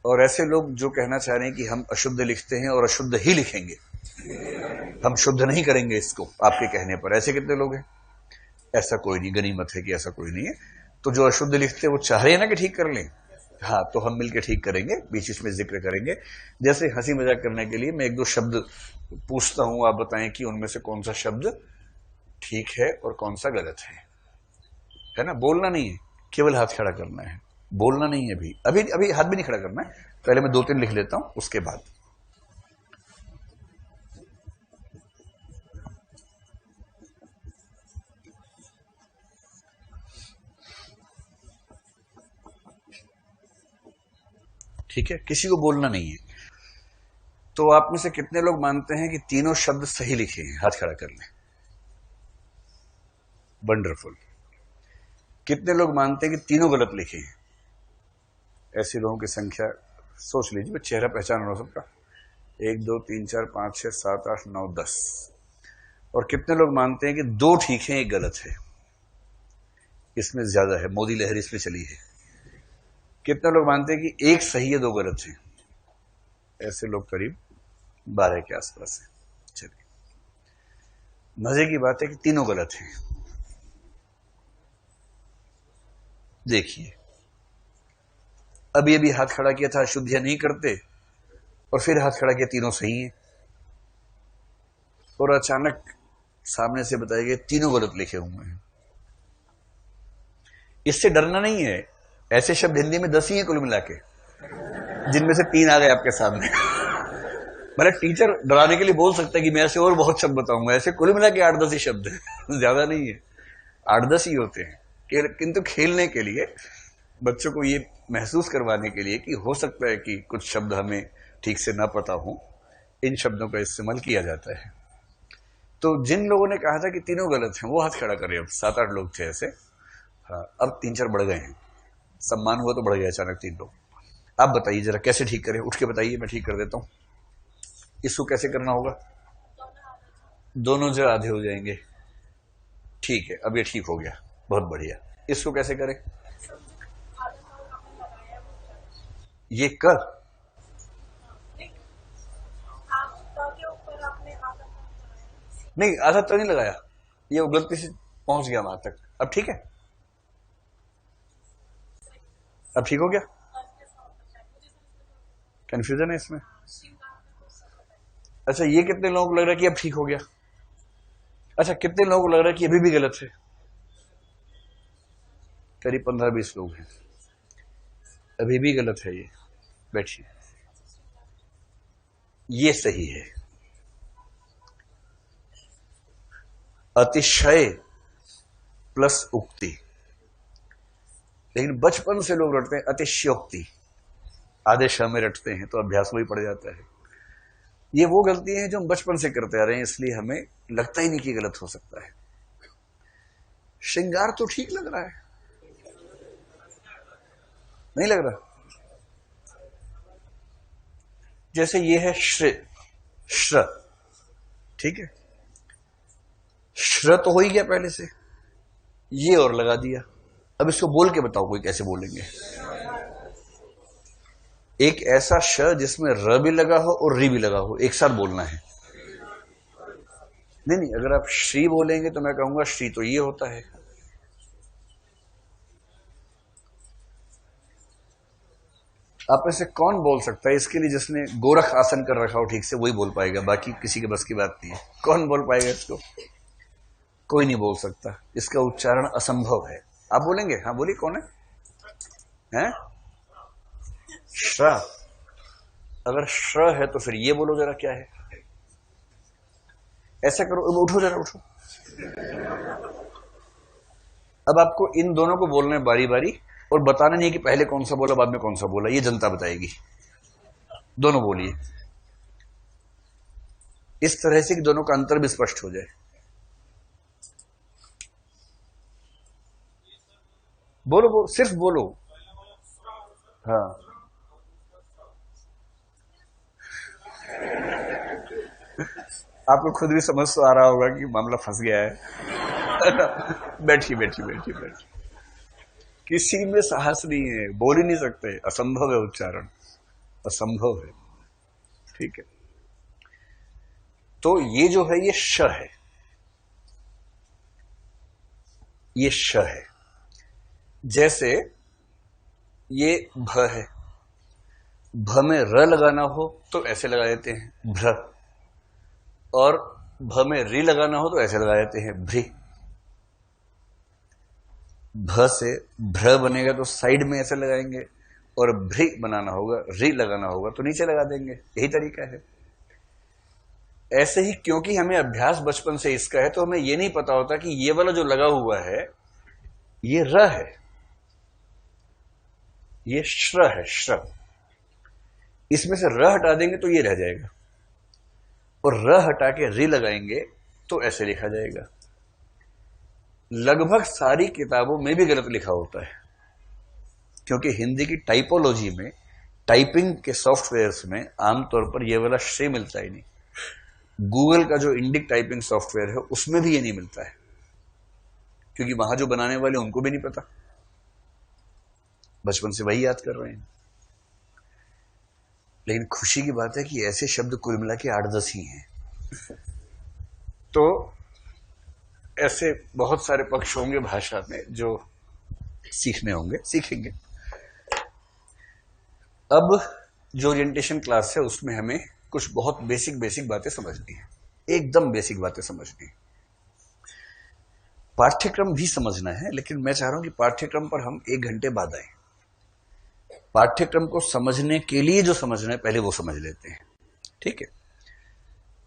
[SPEAKER 1] और ऐसे लोग जो कहना चाह रहे हैं कि हम अशुद्ध लिखते हैं और अशुद्ध ही लिखेंगे, हम शुद्ध नहीं करेंगे इसको आपके कहने पर, ऐसे कितने लोग हैं? ऐसा कोई नहीं, गनीमत है कि ऐसा कोई नहीं है। तो जो अशुद्ध लिखते हैं वो चाह रहे हैं ना कि ठीक कर लें, हाँ, तो हम मिलकर ठीक करेंगे, बीच बीच में जिक्र करेंगे। जैसे हंसी मजाक करने के लिए मैं 1-2 शब्द पूछता हूं, आप बताएं कि उनमें से कौन सा शब्द ठीक है और कौन सा गलत है ना? बोलना नहीं है, केवल हाथ खड़ा करना है, बोलना नहीं है। अभी अभी हाथ भी नहीं खड़ा करना है, पहले मैं 2-3 लिख लेता हूं, उसके बाद। ठीक है, किसी को बोलना नहीं है। तो आप में से कितने लोग मानते हैं कि तीनों शब्द सही लिखे हैं? हाथ खड़ा कर लें। वंडरफुल। कितने लोग मानते हैं कि तीनों गलत लिखे हैं? ऐसे लोगों की संख्या सोच लीजिए, चेहरा पहचान हो सबका। 1 2 3 4 5 6 7 8 9 10। और कितने लोग मानते हैं कि 2 ठीक हैं, 1 गलत है? इसमें ज्यादा है, मोदी लहर इसमें चली है। कितने लोग मानते हैं कि 1 सही है, 2 गलत है? ऐसे लोग करीब 12 के आसपास है। चलिए, मजे की बात है कि तीनों गलत हैं। देखिए, अभी हाथ खड़ा किया था अशुद्धियां नहीं करते, और फिर हाथ खड़ा किया तीनों सही हैं, और अचानक सामने से बताया गया तीनों गलत लिखे हुए हैं। इससे डरना नहीं है, ऐसे शब्द हिंदी में 10 ही हैं कुल मिला के, जिनमें से 3 आ गए आपके सामने। मतलब टीचर डराने के लिए बोल सकता है कि मैं ऐसे और बहुत शब्द बताऊंगा, ऐसे कुल मिला के 8-10 ही शब्द है, ज्यादा नहीं है, 8-10 ही होते हैं। किंतु खेलने के लिए, बच्चों को ये महसूस करवाने के लिए कि हो सकता है कि कुछ शब्द हमें ठीक से ना पता हो, इन शब्दों का इस्तेमाल किया जाता है। तो जिन लोगों ने कहा था कि तीनों गलत हैं वो हाथ खड़ा करें। अब 7-8 लोग थे ऐसे। हाँ, अब 3-4 बढ़ गए हैं। सम्मान हुआ तो बढ़ गया अचानक 3 लोग। आप बताइए जरा कैसे ठीक करें, उठ के बताइए, मैं ठीक कर देता हूं। इसको कैसे करना होगा? दोनों जो आधे हो जाएंगे। ठीक है, अब ये ठीक हो गया, बहुत बढ़िया। इसको कैसे करें? ये कर नहीं, आधा तो नहीं लगाया, ये गलती से पहुंच गया वहां तक। अब ठीक है, अब ठीक हो गया। कंफ्यूजन है इसमें। अच्छा, ये कितने लोगों को लग रहा है कि अब ठीक हो गया? अच्छा, कितने लोगों को लग रहा है कि अभी भी गलत है? करीब 15-20 लोग हैं, अभी भी गलत है ये। बैठिए, ये सही है। अतिशय प्लस उक्ति। लेकिन बचपन से लोग रटते हैं अतिशयोक्ति, आधे श में रटते हैं, तो अभ्यास वही पड़ जाता है। ये वो गलती है जो हम बचपन से करते आ रहे हैं, इसलिए हमें लगता ही नहीं कि गलत हो सकता है। श्रृंगार तो ठीक लग रहा है, नहीं लग रहा? जैसे ये है श्र, श्र, ठीक है, श्र तो हो ही गया पहले से, ये और लगा दिया। अब इसको बोल के बताओ कोई कैसे बोलेंगे? एक ऐसा श जिसमें र भी लगा हो और री भी लगा हो, एक साथ बोलना है। नहीं नहीं, अगर आप श्री बोलेंगे तो मैं कहूंगा श्री तो ये होता है। आप में से कौन बोल सकता है इसके लिए जिसने गोरख आसन कर रखा हो ठीक से, वही बोल पाएगा, बाकी किसी के बस की बात नहीं है। कौन बोल पाएगा इसको? कोई नहीं बोल सकता, इसका उच्चारण असंभव है। आप बोलेंगे? हाँ बोलिए, कौन है? हैं? श्र। अगर श्र है तो फिर ये बोलो जरा क्या है। ऐसा करो, उठो जरा, उठो। अब आपको इन दोनों को बोलना है बारी बारी, और बताना नहीं कि पहले कौन सा बोला बाद में कौन सा बोला, ये जनता बताएगी। दोनों बोलिए इस तरह से कि दोनों का अंतर भी स्पष्ट हो जाए। बोलो बोलो, सिर्फ बोलो। हाँ, आपको खुद भी समझ तो आ रहा होगा कि मामला फंस गया है। बैठिए बैठिए बैठिए बैठिए। किसी में साहस नहीं है, बोल ही नहीं सकते, असंभव है उच्चारण, असंभव है। ठीक है, तो ये जो है ये श है, ये श है। जैसे ये भ है, भ में र लगाना हो तो ऐसे लगा देते हैं भ्र, और भ में री लगाना हो तो ऐसे लगा देते हैं भ्री। भ से भ्र बनेगा तो साइड में ऐसे लगाएंगे, और भ्री बनाना होगा, री लगाना होगा तो नीचे लगा देंगे। यही तरीका है। ऐसे ही क्योंकि हमें अभ्यास बचपन से इसका है, तो हमें यह नहीं पता होता कि ये वाला जो लगा हुआ है ये र है, ये श्र है, श्र। इसमें से र हटा देंगे तो ये रह जाएगा, और र हटा के री लगाएंगे तो ऐसे लिखा जाएगा। लगभग सारी किताबों में भी गलत लिखा होता है, क्योंकि हिंदी की टाइपोलॉजी में, टाइपिंग के सॉफ्टवेयर्स में आमतौर पर यह वाला श्रेय मिलता ही नहीं। गूगल का जो इंडिक टाइपिंग सॉफ्टवेयर है उसमें भी ये नहीं मिलता है, क्योंकि वहां जो बनाने वाले उनको भी नहीं पता, बचपन से वही याद कर रहे हैं। लेकिन खुशी की बात है कि ऐसे शब्द कुल मिला के 8-10 ही हैं। तो ऐसे बहुत सारे पक्ष होंगे भाषा में जो सीखने होंगे, सीखेंगे। अब जो ओरिएंटेशन क्लास है उसमें हमें कुछ बहुत बेसिक बातें समझनी है, एकदम बेसिक बातें समझनी है। पाठ्यक्रम भी समझना है, लेकिन मैं चाह रहा हूं कि पाठ्यक्रम पर हम 1 घंटे बाद आए। पाठ्यक्रम को समझने के लिए जो समझना है पहले वो समझ लेते हैं, ठीक है।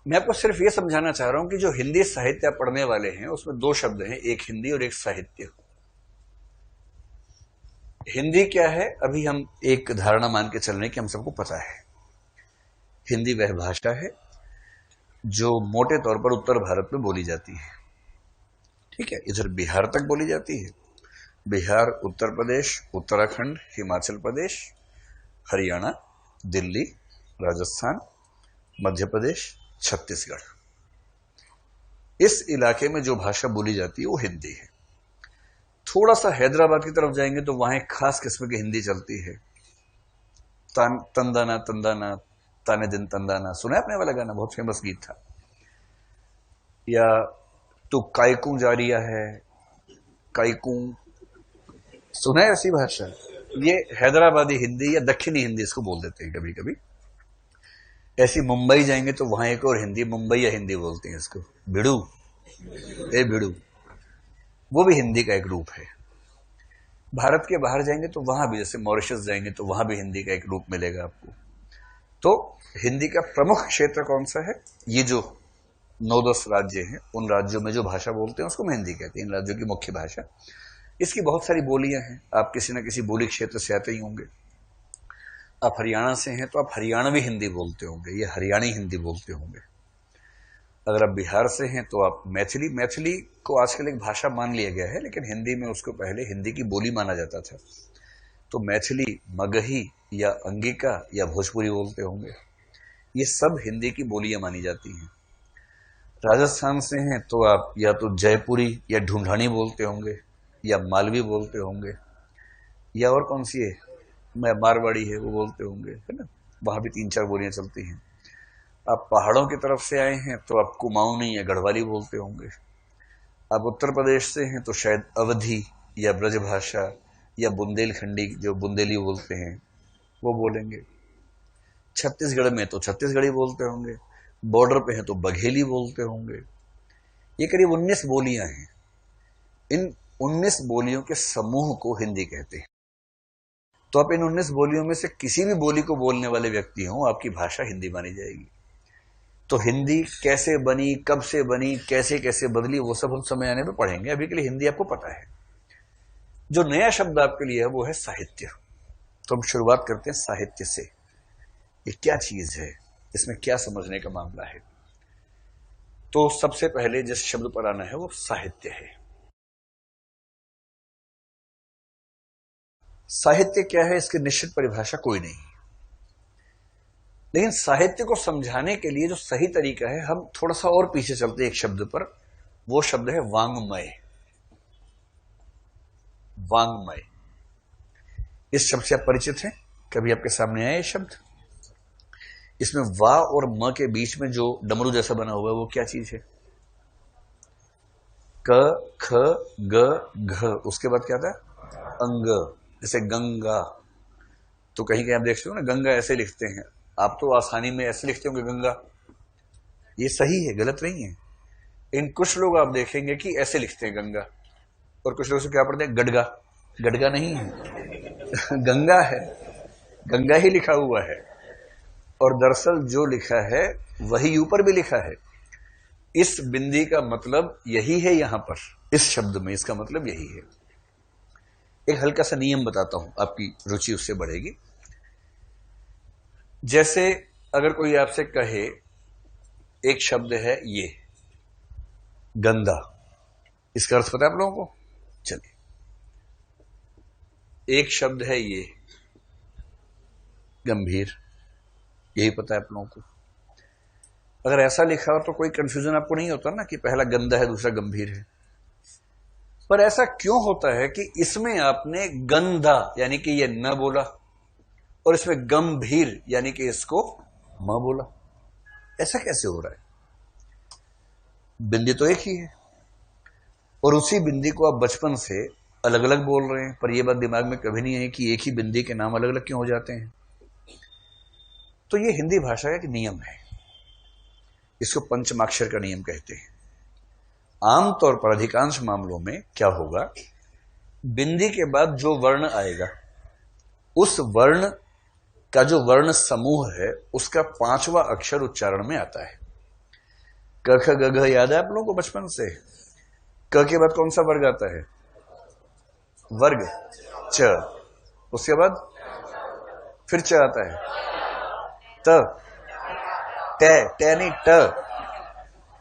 [SPEAKER 1] मैं आपको सिर्फ ये समझाना चाह रहा हूं कि जो हिंदी साहित्य पढ़ने वाले हैं उसमें 2 शब्द हैं, एक हिंदी और एक साहित्य। हिंदी क्या है अभी हम एक धारणा मान के चल रहे हैं कि हम सबको पता है। हिंदी वह भाषा है जो मोटे तौर पर उत्तर भारत में बोली जाती है। ठीक है, इधर बिहार तक बोली जाती है। बिहार, उत्तर प्रदेश, उत्तराखंड, हिमाचल प्रदेश, हरियाणा, दिल्ली, राजस्थान, मध्य प्रदेश, छत्तीसगढ़, इस इलाके में जो भाषा बोली जाती है वो हिंदी है। थोड़ा सा हैदराबाद की तरफ जाएंगे तो वहां एक खास किस्म की हिंदी चलती है। तंदाना तंदाना, ताने दिन तंदाना, सुना है आपने वाला गाना? बहुत फेमस गीत था। या तो कायकू जारिया है, कायकू, सुना है ऐसी भाषा? ये हैदराबादी हिंदी या दक्षिणी हिंदी इसको बोल देते हैं कभी कभी। ऐसी मुंबई जाएंगे तो वहां एक और हिंदी, मुंबई या हिंदी बोलते हैं इसको, भिड़ू, ए भिड़ू, वो भी हिंदी का एक रूप है। भारत के बाहर जाएंगे तो वहां भी, जैसे मॉरिशस जाएंगे तो वहां भी हिंदी का एक रूप मिलेगा आपको। तो हिंदी का प्रमुख क्षेत्र कौन सा है? ये जो 9-10 राज्य हैं, उन राज्यों में जो भाषा बोलते हैं उसको हम हिंदी कहते हैं, इन राज्यों की मुख्य भाषा। इसकी बहुत सारी बोलियां हैं, आप किसी न किसी बोली क्षेत्र से आते ही होंगे। आप हरियाणा से हैं तो आप हरियाणवी हिंदी बोलते होंगे या हरियाणी हिंदी बोलते होंगे। अगर आप बिहार से हैं तो आप मैथिली, मैथिली को आजकल एक भाषा मान लिया गया है, लेकिन हिंदी में उसको पहले हिंदी की बोली माना जाता था। तो मैथिली, मगही या अंगिका या भोजपुरी बोलते होंगे। ये सब हिंदी की बोलियां मानी जाती हैं। राजस्थान से हैं तो आप या तो जयपुरी या ढूंढानी बोलते होंगे या मालवी बोलते होंगे, या और कौन सी है, मारवाड़ी है, वो बोलते होंगे, है ना। वहां भी 3-4 बोलियां चलती हैं। आप पहाड़ों की तरफ से आए हैं तो आप कुमाऊनी या गढ़वाली बोलते होंगे। आप उत्तर प्रदेश से हैं तो शायद अवधी या ब्रजभाषा या बुंदेलखंडी, जो बुंदेली बोलते हैं, वो बोलेंगे। छत्तीसगढ़ में तो छत्तीसगढ़ी बोलते होंगे। बॉर्डर पे हैं तो बघेली बोलते होंगे। ये करीब 19 बोलियां हैं। इन 19 बोलियों के समूह को हिंदी कहते हैं। तो आप इन 19 बोलियों में से किसी भी बोली को बोलने वाले व्यक्ति हों, आपकी भाषा हिंदी मानी जाएगी। तो हिंदी कैसे बनी, कब से बनी, कैसे कैसे बदली, वो सब हम समय आने में पढ़ेंगे। अभी के लिए हिंदी आपको पता है। जो नया शब्द आपके लिए है वो है साहित्य। तो हम शुरुआत करते हैं साहित्य से। ये क्या चीज है, इसमें क्या समझने का मामला है? तो सबसे पहले जिस शब्द पर आना है वो साहित्य है। साहित्य क्या है, इसकी निश्चित परिभाषा कोई नहीं, लेकिन साहित्य को समझाने के लिए जो सही तरीका है, हम थोड़ा सा और पीछे चलते हैं एक शब्द पर। वो शब्द है वांग्मय। वांग्मय, इस शब्द से आप परिचित हैं? कभी आपके सामने आया ये शब्द? इसमें वा और म के बीच में जो डमरू जैसा बना हुआ है वो क्या चीज है? क, ख, ग, घ, उसके बाद क्या था? अंग। जैसे गंगा, तो कहीं कहीं आप देखते हो ना, गंगा ऐसे लिखते हैं। आप तो आसानी में ऐसे लिखते होंगे गंगा, ये सही है, गलत नहीं है। इन कुछ लोग आप देखेंगे कि ऐसे लिखते हैं गंगा, और कुछ लोग से क्या पढ़ते हैं? गडगा। गडगा नहीं है गंगा है, गंगा ही लिखा हुआ है। और दरअसल जो लिखा है वही ऊपर भी लिखा है। इस बिंदी का मतलब यही है, यहां पर इस शब्द में इसका मतलब यही है। एक हल्का सा नियम बताता हूं, आपकी रुचि उससे बढ़ेगी। जैसे अगर कोई आपसे कहे, एक शब्द है ये गंदा, इसका अर्थ पता है आप लोगों को? चलिए, एक शब्द है ये गंभीर, यही पता है आप लोगों को। अगर ऐसा लिखा हो तो कोई कंफ्यूजन आपको नहीं होता ना कि पहला गंदा है दूसरा गंभीर है। पर ऐसा क्यों होता है कि इसमें आपने गंदा यानी कि ये न बोला, और इसमें गंभीर यानी कि इसको म बोला? ऐसा कैसे हो रहा है? बिंदी तो एक ही है, और उसी बिंदी को आप बचपन से अलग अलग बोल रहे हैं, पर यह बात दिमाग में कभी नहीं है कि एक ही बिंदी के नाम अलग अलग क्यों हो जाते हैं। तो ये हिंदी भाषा का एक नियम है, इसको पंचमाक्षर का नियम कहते हैं। आमतौर पर अधिकांश मामलों में क्या होगा, बिंदी के बाद जो वर्ण आएगा, उस वर्ण का जो वर्ण समूह है उसका 5वां अक्षर उच्चारण में आता है। क ख ग घ याद है आप लोगों को बचपन से? क के बाद कौन सा वर्ग आता है? वर्ग च, उसके बाद फिर च आता है, त, टे टे नहीं ट।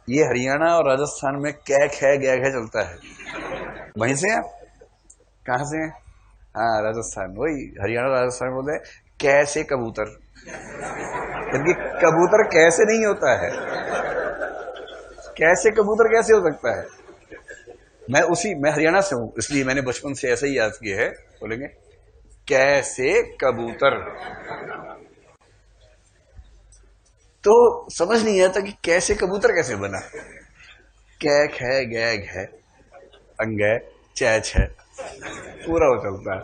[SPEAKER 1] ये हरियाणा और राजस्थान में कै खे गै घे चलता है। वहीं से आप कहां से हैं? हाँ राजस्थान, वही हरियाणा राजस्थान बोलते हैं कैसे कबूतर, क्योंकि कबूतर कैसे नहीं होता है, कैसे कबूतर कैसे हो सकता है। मैं हरियाणा से हूं इसलिए मैंने बचपन से ऐसे ही याद किया है। बोलेंगे कैसे कबूतर, तो समझ नहीं आता कि कैसे कबूतर कैसे बना। कै खे गै घै अंगै चे छे पूरा हो चलता है।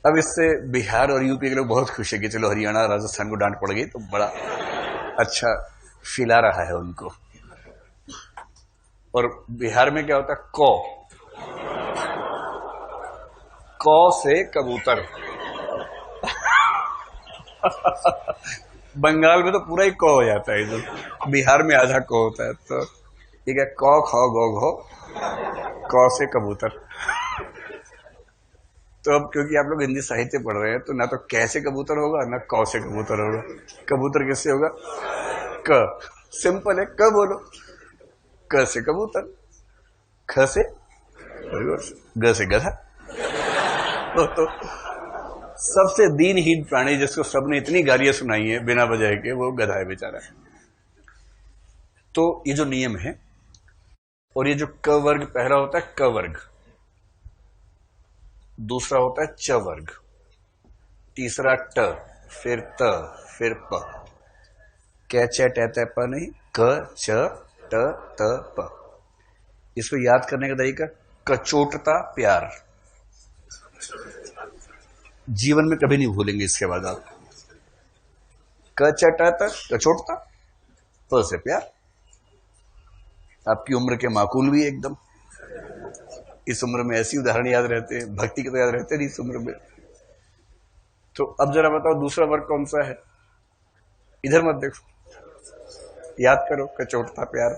[SPEAKER 1] अब इससे बिहार और यूपी के लोग बहुत खुश है कि चलो हरियाणा राजस्थान को डांट पड़ गई, तो बड़ा अच्छा फील आ रहा है उनको। और बिहार में क्या होता है, कौ से कबूतर। बंगाल में तो पूरा ही कौ हो जाता है, तो बिहार में आधा कौ होता है। तो ठीक है, कौ खौ गौ घो कौ से कबूतर। तो अब क्योंकि आप लोग हिंदी साहित्य पढ़ रहे हैं, तो ना तो कैसे कबूतर होगा ना कौ से कबूतर होगा। कबूतर किससे होगा, क। सिंपल है, क बोलो, क से कबूतर, ख से ग से गधा। तो सबसे दीनहीन प्राणी जिसको सबने इतनी गालियां सुनाई है बिना वजह के, वो गधा है बेचारा। तो ये जो नियम है, और ये जो क वर्ग पहला होता है क वर्ग, दूसरा होता है च वर्ग, तीसरा ट, फिर त, फिर प। कै च टे ते प नहीं, क च ट त प। इसको याद करने का तरीका, कचोटता प्यार। जीवन में कभी नहीं भूलेंगे इसके बाद आप। क च ट त कचोटता, प से प्यार। आपकी उम्र के माकूल भी एकदम। इस उम्र में ऐसी उदाहरण याद रहते हैं, भक्ति के तो याद रहते नहीं इस उम्र में। तो अब जरा बताओ दूसरा वर्ग कौन सा है, इधर मत देखो, याद करो, कचोटता प्यार।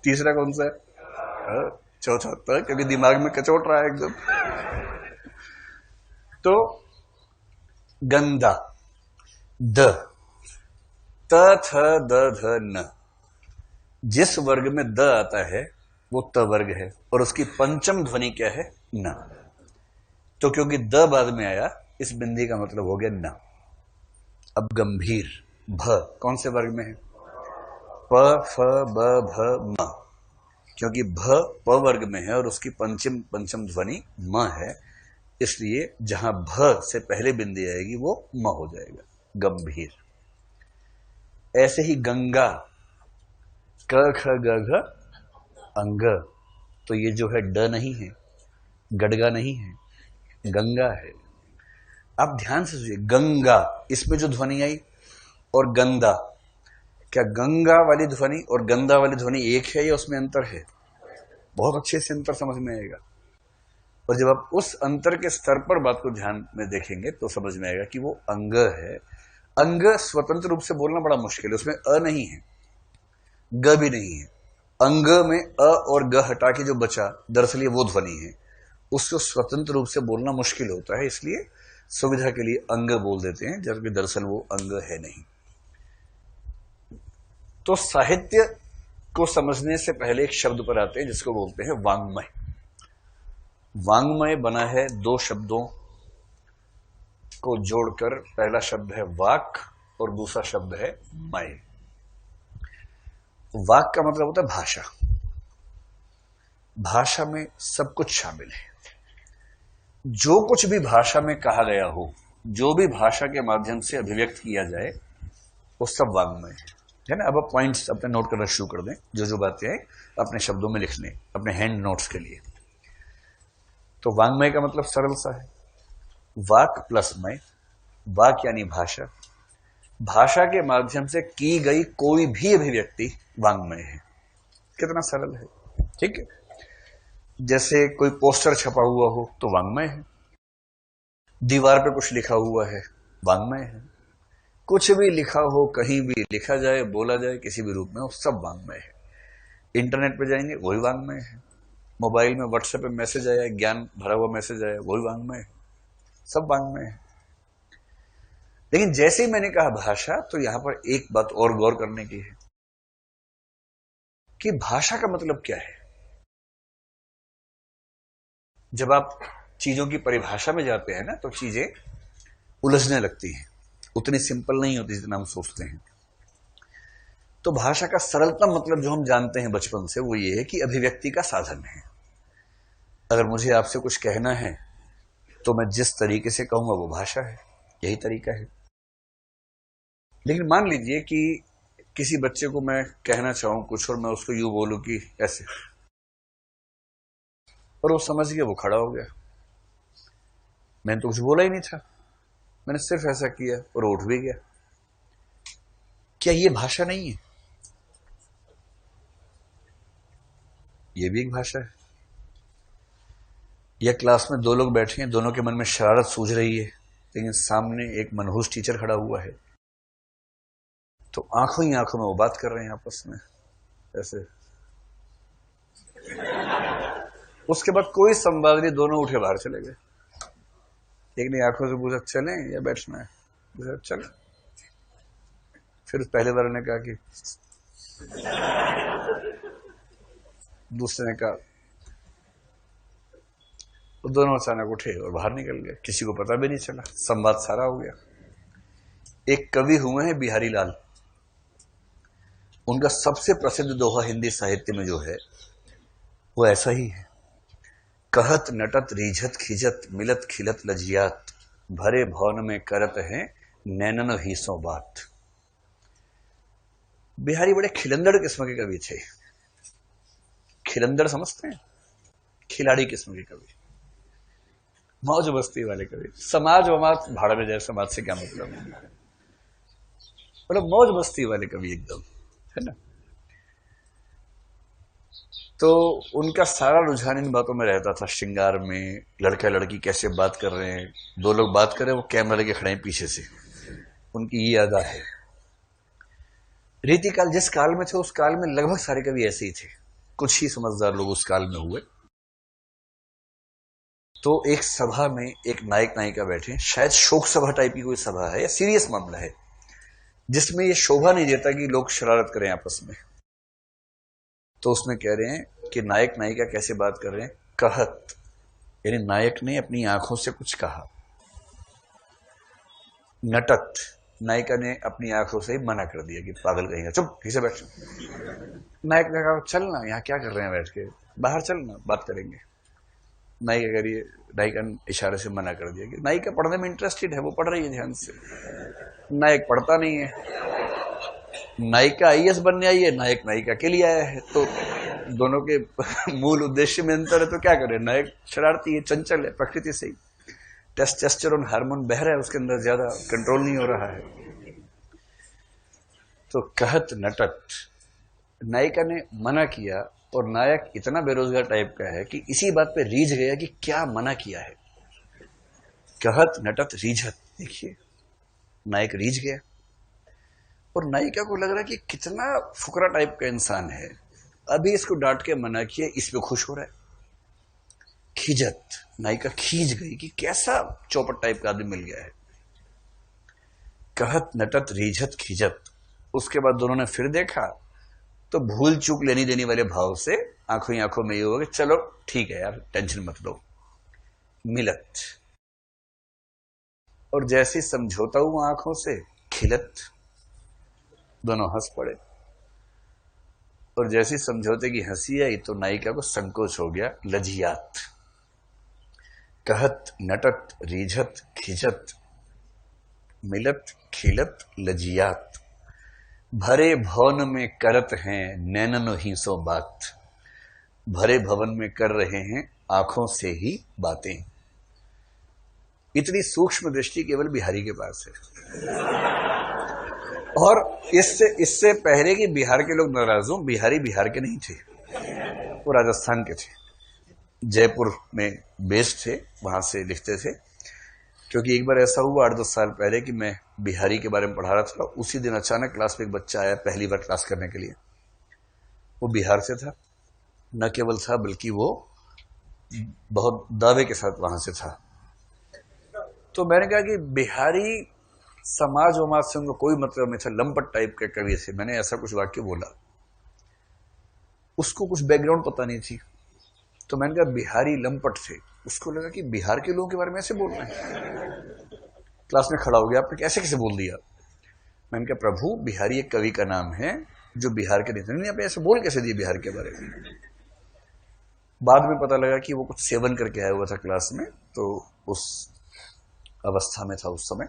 [SPEAKER 1] तीसरा कौन सा है, चौथा त, क्योंकि दिमाग में कचोट रहा है एकदम। तो गंदा, द, त थ द ध न। जिस वर्ग में द आता है वो त वर्ग है, और उसकी पंचम ध्वनि क्या है, न। तो क्योंकि द बाद में आया, इस बिंदी का मतलब हो गया न। अब गंभीर, भ कौन से वर्ग में है, प फ ब भ म। क्योंकि भ प वर्ग में है और उसकी पंचम ध्वनि म है, इसलिए जहां भ से पहले बिंदी आएगी वो म हो जाएगा, गंभीर। ऐसे ही गंगा, क ख ग घ अंग। तो ये जो है ड नहीं है, गडगा नहीं है, गंगा है। आप ध्यान से सुनिए, गंगा, इसमें जो ध्वनि आई, और गंदा, क्या गंगा वाली ध्वनि और गंदा वाली ध्वनि एक है या उसमें अंतर है? बहुत अच्छे से अंतर समझ में आएगा। और जब आप उस अंतर के स्तर पर बात को ध्यान में देखेंगे तो समझ में आएगा कि वो अंग है। अंग स्वतंत्र रूप से बोलना बड़ा मुश्किल है, उसमें अ नहीं है, ग भी नहीं है। अंग में अ और ग हटा के जो बचा, दरअसल ये वो ध्वनि है, उसको स्वतंत्र रूप से बोलना मुश्किल होता है, इसलिए सुविधा के लिए अंग बोल देते हैं, जबकि दरअसल वो अंग है नहीं। तो साहित्य को समझने से पहले एक शब्द पर आते हैं जिसको बोलते हैं वांग्मय। वांग्मय बना है दो शब्दों को जोड़कर, पहला शब्द है वाक और दूसरा शब्द है मय। वाक का मतलब होता है भाषा। भाषा में सब कुछ शामिल है, जो कुछ भी भाषा में कहा गया हो, जो भी भाषा के माध्यम से अभिव्यक्त किया जाए, वो सब वांग्मय है ना। अब आप पॉइंट्स अपने नोट करना शुरू कर दें, जो जो बातें हैं अपने शब्दों में लिख लें अपने हैंड नोट्स के लिए। तो वांग्मय का मतलब सरल सा है, वाक प्लस मय। वाक यानी भाषा, भाषा के माध्यम से की गई कोई भी अभिव्यक्ति वांग्मय है। कितना सरल है, ठीक है। जैसे कोई पोस्टर छपा हुआ हो तो वांग्मय है, दीवार पे कुछ लिखा हुआ है वांग्मय है, कुछ भी लिखा हो, कहीं भी लिखा जाए, बोला जाए किसी भी रूप में, वो सब वांग्मय है। इंटरनेट पे जाएंगे वही वांग्मय है, मोबाइल में व्हाट्सएप पे मैसेज आया, ज्ञान भरा हुआ मैसेज आया, वही वांग्मय है, सब वांग्मय है। लेकिन जैसे ही मैंने कहा भाषा, तो यहां पर एक बात और गौर करने की है कि भाषा का मतलब क्या है। जब आप चीजों की परिभाषा में जाते हैं ना, तो चीजें उलझने लगती हैं, उतनी सिंपल नहीं होती जितना हम सोचते हैं। तो भाषा का सरलतम मतलब जो हम जानते हैं बचपन से, वो ये है कि अभिव्यक्ति का साधन है। अगर मुझे आपसे कुछ कहना है तो मैं जिस तरीके से कहूंगा वो भाषा है, यही तरीका है। लेकिन मान लीजिए कि किसी बच्चे को मैं कहना चाहूं कुछ और मैं उसको यूं बोलूं कि ऐसे, और वो समझ गया, वो खड़ा हो गया, मैंने तो कुछ बोला ही नहीं था, मैंने सिर्फ ऐसा किया और उठ भी गया। क्या ये भाषा नहीं है? ये भी एक भाषा है। या क्लास में दो लोग बैठे हैं, दोनों के मन में शरारत सूझ रही है, लेकिन सामने एक मनहूस टीचर खड़ा हुआ है, तो आंखों ही आंखों में वो बात कर रहे हैं आपस में ऐसे। उसके बाद कोई संवाद नहीं, दोनों उठे बाहर चले गए। एक ने आंखों से पूछा चलें या बैठना है, पूछा चल। फिर पहले वाले ने कहा कि, दूसरे ने कहा, तो दोनों अचानक उठे और बाहर निकल गए, किसी को पता भी नहीं चला, संवाद सारा हो गया। एक कवि हुए हैं बिहारी लाल, उनका सबसे प्रसिद्ध दोहा हिंदी साहित्य में जो है वो ऐसा ही है। कहत नटत रीझत खिजत मिलत खिलत लजियात, भरे भवन में करत हैं नैनन हीसों बात। बिहारी बड़े खिलंदड़ किस्म के कवि थे। खिलंदड़ समझते हैं? खिलाड़ी किस्म के कवि, मौज मस्ती वाले कवि। समाज वमाज भाड़ में जाए, समाज से क्या मतलब, मतलब मौज मस्ती वाले कवि एकदम, है ना। तो उनका सारा रुझान इन बातों में रहता था, श्रृंगार में, लड़का लड़की कैसे बात कर रहे हैं, दो लोग बात कर रहे हैं, वो कैमरा लेके खड़े हैं पीछे से, उनकी ये अदा है। रीतिकाल जिस काल में थे, उस काल में लगभग सारे कवि ऐसे ही थे, कुछ ही समझदार लोग उस काल में हुए। तो एक सभा में एक नायक नायिका बैठे, शायद शोक सभा टाइप की कोई सभा है या सीरियस मामला है, जिसमें ये शोभा नहीं देता कि लोग शरारत करें आपस में। तो उसमें कह रहे हैं कि नायक नायिका कैसे बात कर रहे हैं। कहत, यानी नायक ने अपनी आंखों से कुछ कहा। नटत, नायिका ने अपनी आंखों से ही मना कर दिया कि पागल कहेंगे, चुप ठीक से बैठ। नायक ने कहा चलना, यहाँ क्या कर रहे हैं बैठ के, बाहर चलना, बात करेंगे। नायिका करिए, नायिका ने इशारे से मना कर दिया कि नायिका पढ़ने में इंटरेस्टेड है, वो पढ़ रही है ध्यान से। नायक पढ़ता नहीं है। नायिका आईएएस बनने आई है, नायक नायिका के लिए आया है, तो दोनों के मूल उद्देश्य में अंतर है, तो क्या करे। नायक शरारती है, चंचल है प्रकृति से ही, टेस्टोस्टेरोन हार्मोन बह रहा है उसके अंदर, ज्यादा कंट्रोल नहीं हो रहा है। तो कहत नटत, नायिका ने मना किया, और नायक इतना बेरोजगार टाइप का है कि इसी बात पे रीझ गया कि क्या मना किया है। कहत नटत रीझत, देखिए नायक रीझ गया, और नायिका को लग रहा है कि कितना फुकरा टाइप का इंसान है, अभी इसको डांट के मना किया, इस पे खुश हो रहा है। खिजत, नायिका खींच गई कि कैसा चौपट टाइप का आदमी मिल गया है। कहत नटत रीझत खिजत, उसके बाद दोनों ने फिर देखा, तो भूल चूक लेनी देनी वाले भाव से आंखों ही आंखों में ये हो गया, चलो ठीक है यार, टेंशन मत लो। मिलत, और जैसे समझौता हुआ आंखों से, खिलत, दोनों हंस पड़े। और जैसी समझौते की हंसी आई तो नायिका को संकोच हो गया, लजियात। कहत नटत रीझत खिजत मिलत खिलत लजियात, भरे भवन में करत हैं नैनन हीसों बात। भरे भवन में कर रहे हैं आंखों से ही बातें। इतनी सूक्ष्म दृष्टि केवल बिहारी के पास है। और इससे पहले कि बिहार के लोग नाराज हों, बिहारी बिहार के नहीं थे, वो राजस्थान के थे, जयपुर में बेस्ड थे, वहां से लिखते थे। क्योंकि एक बार ऐसा हुआ 8-10 साल पहले कि मैं बिहारी के बारे में पढ़ा रहा था, उसी दिन अचानक क्लास में एक बच्चा आया पहली बार क्लास करने के लिए, वो बिहार से था। न केवल था बल्कि वो बहुत दावे के साथ वहां से था। तो मैंने कहा कि बिहारी समाज वमाज से उनको कोई मतलब नहीं था, लंपट टाइप के कवि से। मैंने ऐसा कुछ वाक्य बोला, उसको कुछ बैकग्राउंड पता नहीं थी, तो मैंने कहा बिहारी लंपट थे। उसको लगा कि बिहार के लोगों के बारे में ऐसे बोल रहे हैं। क्लास में खड़ा हो गया, आपने कैसे कैसे बोल दिया? मैंने कहा प्रभु, बिहारी एक कवि का नाम है जो बिहार के नहीं, आपने ऐसे बोल कैसे दिए बिहार के बारे में? बाद में पता लगा कि वो कुछ सेवन करके आया हुआ था क्लास में, तो उस अवस्था में था उस समय।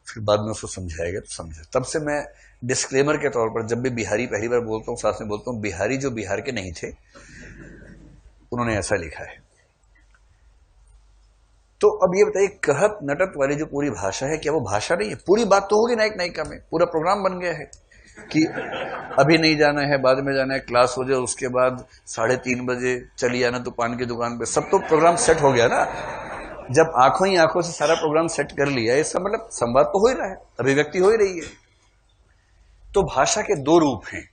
[SPEAKER 1] फिर बाद में उसको समझाएगा तो समझा। तब से मैं डिस्क्लेमर के तौर पर जब भी बिहारी पहली बार बोलता हूँ, साथ में बोलता हूँ बिहारी जो बिहार के नहीं थे, उन्होंने ऐसा लिखा है। तो अब ये बताइए, कहत नटत वाली जो पूरी भाषा है, क्या वो भाषा नहीं है? पूरी बात तो होगी नायक नायिका में, पूरा प्रोग्राम बन गया है कि अभी नहीं जाना है, बाद में जाना है, क्लास हो जाए, उसके बाद 3:30 बजे चली आना तो पान की दुकान पे। सब तो प्रोग्राम सेट हो गया ना। जब आंखों ही आंखों से सारा प्रोग्राम सेट कर लिया, इसका मतलब संवाद तो हो ही रहा है, अभिव्यक्ति हो ही रही है। तो भाषा के दो रूप हैं।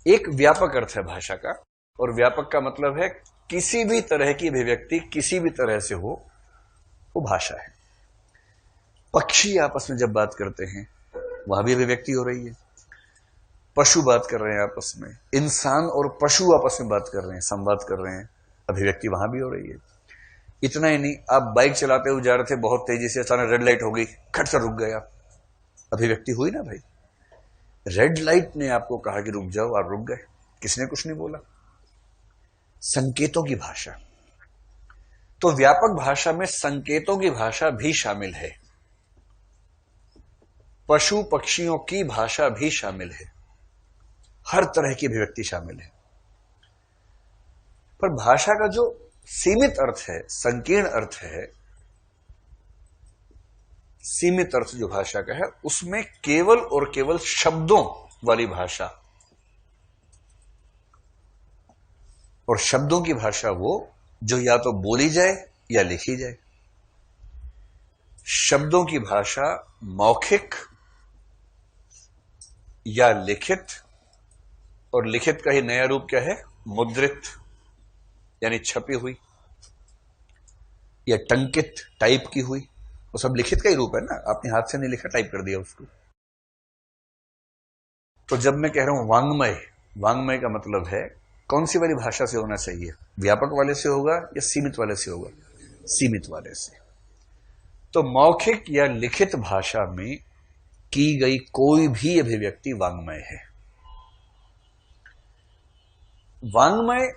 [SPEAKER 1] एक व्यापक अर्थ है भाषा का, और व्यापक का मतलब है किसी भी तरह की अभिव्यक्ति किसी भी तरह से हो, वो भाषा है। पक्षी आपस में जब बात करते हैं, वहां भी अभिव्यक्ति हो रही है। पशु बात कर रहे हैं आपस में, इंसान और पशु आपस में बात कर रहे हैं, संवाद कर रहे हैं, अभिव्यक्ति वहां भी हो रही है। इतना ही नहीं, आप बाइक चलाते हुए जा रहे थे बहुत तेजी से, अचानक रेड लाइट हो गई, खट से रुक गया, अभिव्यक्ति हुई ना भाई। रेड लाइट ने आपको कहा कि रुक जाओ, आप रुक गए, किसने कुछ नहीं बोला। संकेतों की भाषा। तो व्यापक भाषा में संकेतों की भाषा भी शामिल है, पशु पक्षियों की भाषा भी शामिल है, हर तरह की अभिव्यक्ति शामिल है। पर भाषा का जो सीमित अर्थ है, संकीर्ण अर्थ है, सीमित अर्थ जो भाषा का है, उसमें केवल और केवल शब्दों वाली भाषा, और शब्दों की भाषा वो जो या तो बोली जाए या लिखी जाए। शब्दों की भाषा मौखिक या लिखित, और लिखित का ही नया रूप क्या है? मुद्रित, यानी छपी हुई, या टंकित, टाइप की हुई, वो सब लिखित का ही रूप है ना। आपने हाथ से नहीं लिखा, टाइप कर दिया उसको। तो जब मैं कह रहा हूं वांग्मय, वांग्मय का मतलब है कौन सी वाली भाषा से होना चाहिए? व्यापक वाले से होगा या सीमित वाले से होगा? सीमित वाले से। तो मौखिक या लिखित भाषा में की गई कोई भी अभिव्यक्ति वांग्मय है। वांग्मय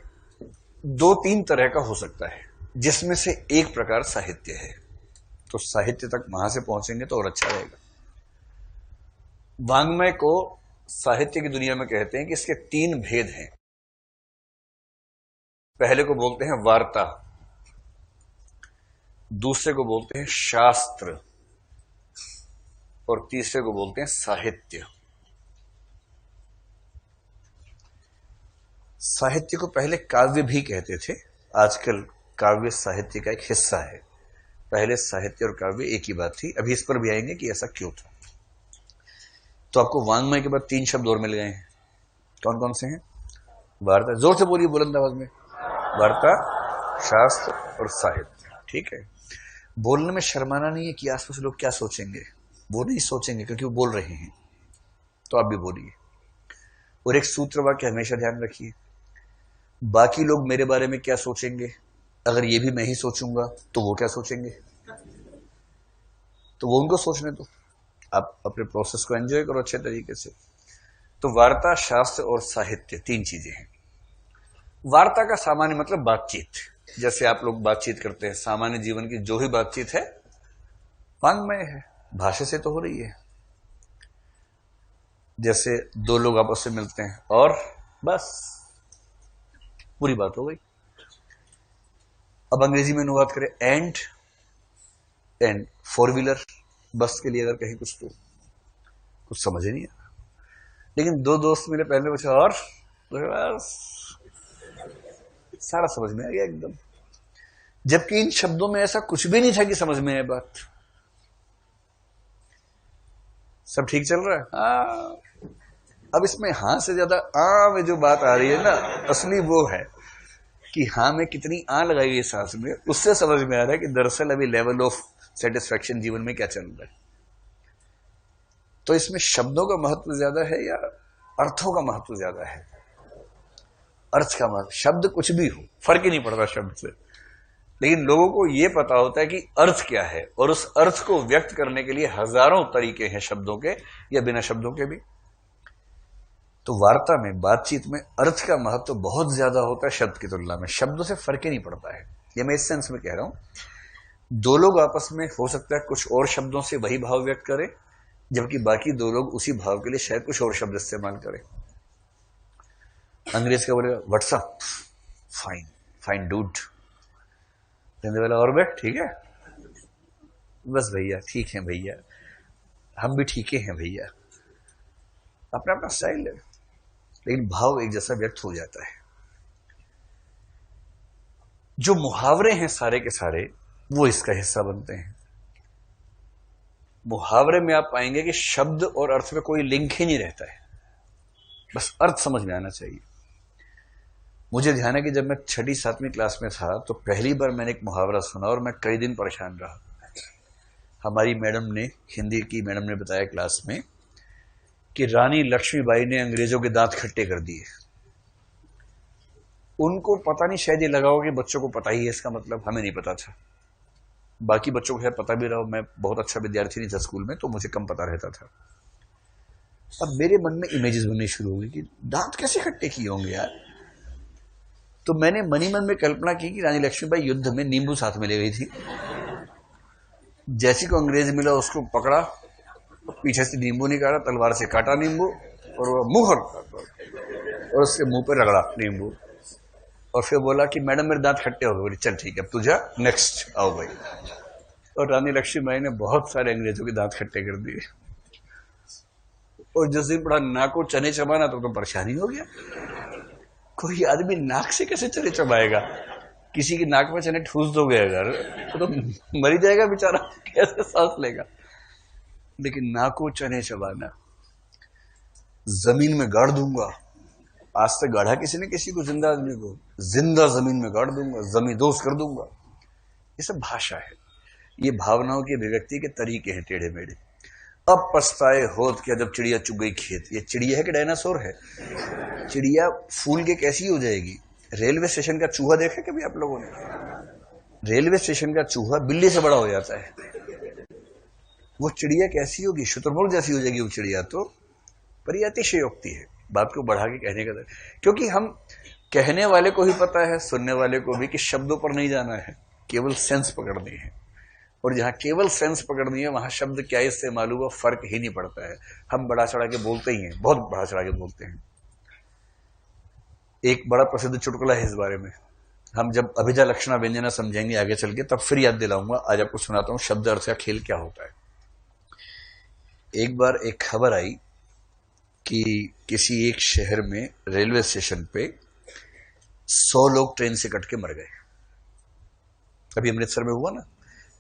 [SPEAKER 1] 2-3 तरह का हो सकता है, जिसमें से एक प्रकार साहित्य है। तो साहित्य तक वहां से पहुंचेंगे तो और अच्छा रहेगा। वांग्मय को साहित्य की दुनिया में कहते हैं कि इसके 3 भेद हैं। पहले को बोलते हैं वार्ता, दूसरे को बोलते हैं शास्त्र, और तीसरे को बोलते हैं साहित्य। साहित्य को पहले काव्य भी कहते थे, आजकल काव्य साहित्य का एक हिस्सा है। पहले साहित्य और काव्य एक ही बात थी। अभी इस पर भी आएंगे कि ऐसा क्यों था। तो आपको वांग्मय के बाद 3 शब्द और मिल गए हैं। कौन कौन से हैं? वार्ता, जोर से बोलिए बुलंद आवाज में। वार्ता, शास्त्र और साहित्य। ठीक है, बोलने में शर्माना नहीं है कि आसपास लोग क्या सोचेंगे। वो नहीं सोचेंगे क्योंकि वो बोल रहे हैं, तो आप भी बोलिए। और एक सूत्र वाक्य हमेशा ध्यान रखिए, बाकी लोग मेरे बारे में क्या सोचेंगे, अगर ये भी मैं ही सोचूंगा तो वो क्या सोचेंगे, तो वो उनको सोचने दो, आप अपने प्रोसेस को एंजॉय करो अच्छे तरीके से। तो वार्ता, शास्त्र और साहित्य 3 चीजें हैं। वार्ता का सामान्य मतलब बातचीत, जैसे आप लोग बातचीत करते हैं, सामान्य जीवन की जो ही बातचीत है वांग्मय है, भाषा से तो हो रही है। जैसे 2 लोग आपस में मिलते हैं और बस पूरी बात हो गई। अब अंग्रेजी में अनुवाद करें, एंड 4 व्हीलर बस के लिए अगर कहीं कुछ समझ ही नहीं आ रहा। लेकिन 2 दोस्त मिले, पहले पूछा और, बस सारा समझ में आ गया एकदम। जबकि इन शब्दों में ऐसा कुछ भी नहीं था कि समझ में आए बात। सब ठीक चल रहा है? हाँ। अब इसमें हाँ से ज्यादा आ में जो बात आ रही है ना, असली वो है कि हाँ में कितनी आ लगाई है सांस में, उससे समझ में आ रहा है कि दरअसल अभी लेवल ऑफ सेटिस्फैक्शन जीवन में क्या चल रहा है। तो इसमें शब्दों का महत्व ज्यादा है या अर्थों का महत्व ज्यादा है? अर्थ का महत्व, शब्द कुछ भी हो, फर्क ही नहीं पड़ता शब्द से, लेकिन लोगों को यह पता होता है कि अर्थ क्या है, और उस अर्थ को व्यक्त करने के लिए हजारों तरीके हैं शब्दों के या बिना शब्दों के भी। तो वार्ता में, बातचीत में अर्थ का महत्व बहुत ज्यादा होता है शब्द की तुलना में। शब्दों से फर्क ही नहीं पड़ता है, ये मैं इस सेंस में कह रहा हूं। दो लोग आपस में हो सकता है कुछ और शब्दों से वही भाव व्यक्त करें, जबकि बाकी दो लोग उसी भाव के लिए शायद कुछ और शब्द इस्तेमाल करें। अंग्रेज का बोलेगा what's up, fine, fine dude. Hindi वाला और बैठ, ठीक है, बस भैया ठीक है भैया, हम भी ठीक हैं भैया। अपना अपना स्टाइल है, लेकिन भाव एक जैसा व्यक्त हो जाता है। जो मुहावरे हैं सारे के सारे, वो इसका हिस्सा बनते हैं। मुहावरे में आप पाएंगे कि शब्द और अर्थ में कोई लिंक ही नहीं रहता है, बस अर्थ समझ में आना चाहिए। मुझे ध्यान है कि जब मैं 6ठी 7वीं क्लास में था तो पहली बार मैंने एक मुहावरा सुना और मैं कई दिन परेशान रहा। हमारी मैडम ने, हिंदी की मैडम ने बताया क्लास में कि रानी लक्ष्मीबाई ने अंग्रेजों के दांत खट्टे कर दिए। उनको पता नहीं, शायद ये लगा हो कि बच्चों को पता ही है इसका मतलब, हमें नहीं पता था। बाकी बच्चों को शायद पता भी रहा, मैं बहुत अच्छा विद्यार्थी नहीं था स्कूल में, तो मुझे कम पता रहता था। अब मेरे मन में इमेजेस बननी शुरू हो गई कि दांत कैसे खट्टे किए होंगे यार। तो मैंने मनी मन में कल्पना की कि रानी लक्ष्मीबाई युद्ध में नींबू साथ में ले गई थी। जैसी को अंग्रेज मिला उसको पकड़ा, पीछे से नींबू निकाला, तलवार से काटा नींबू, और वो मुंह और उसके मुंह पे रगड़ा नींबू, और फिर बोला कि मैडम मेरे दांत खट्टे हो गए। चल ठीक है, अब तू जा, नेक्स्ट आओ भाई। और रानी लक्ष्मीबाई ने बहुत सारे अंग्रेजों के दांत खट्टे कर दिए। और जिस दिन पड़ा नाक को चने चबाना तो परेशानी हो गया। कोई आदमी नाक से कैसे चने चबाएगा? किसी की नाक में चने ठूस दोगे अगर तो मर ही जाएगा बेचारा, कैसे सांस लेगा? लेकिन नाक को चने चबाना, जमीन में गाड़ दूंगा। आज तक गाढ़ा किसी ने किसी को, जिंदा आदमी को जिंदा जमीन में गाड़ दूंगा, जमींदोज कर दूंगा। ये सब भाषा है, ये भावनाओं की अभिव्यक्ति के तरीके हैं टेढ़े मेढ़े। अब पछताए होत क्या जब चिड़िया चुग गई खेत। ये चिड़िया है कि डायनासोर है? चिड़िया फूल के कैसी हो जाएगी? रेलवे स्टेशन का चूहा देखा कभी आप लोगों ने? रेलवे स्टेशन का चूहा बिल्ली से बड़ा हो जाता है। वो चिड़िया कैसी होगी? शुतुरमुर्ग जैसी हो जाएगी वो चिड़िया। तो पर ये अतिशयोक्ति है, बात को बढ़ा के कहने का, क्योंकि हम कहने वाले को ही पता है, सुनने वाले को भी, कि शब्दों पर नहीं जाना है, केवल सेंस पकड़नी है। और जहां केवल सेंस पकड़नी है वहां शब्द क्या इस्तेमाल हुआ फर्क ही नहीं पड़ता है। हम बढ़ा चढ़ा के बोलते ही हैं, बहुत बढ़ा चढ़ा के बोलते हैं। एक बड़ा प्रसिद्ध चुटकुला है इस बारे में, हम जब अभिजा लक्षणा व्यंजना समझेंगे आगे चल के, तब फिर याद दिलाऊंगा। आज आपको सुनाता हूं शब्द अर्थ का खेल क्या होता है। एक बार एक खबर आई कि किसी एक शहर में रेलवे स्टेशन पे 100 लोग ट्रेन से कट के मर गए। अभी अमृतसर में हुआ ना,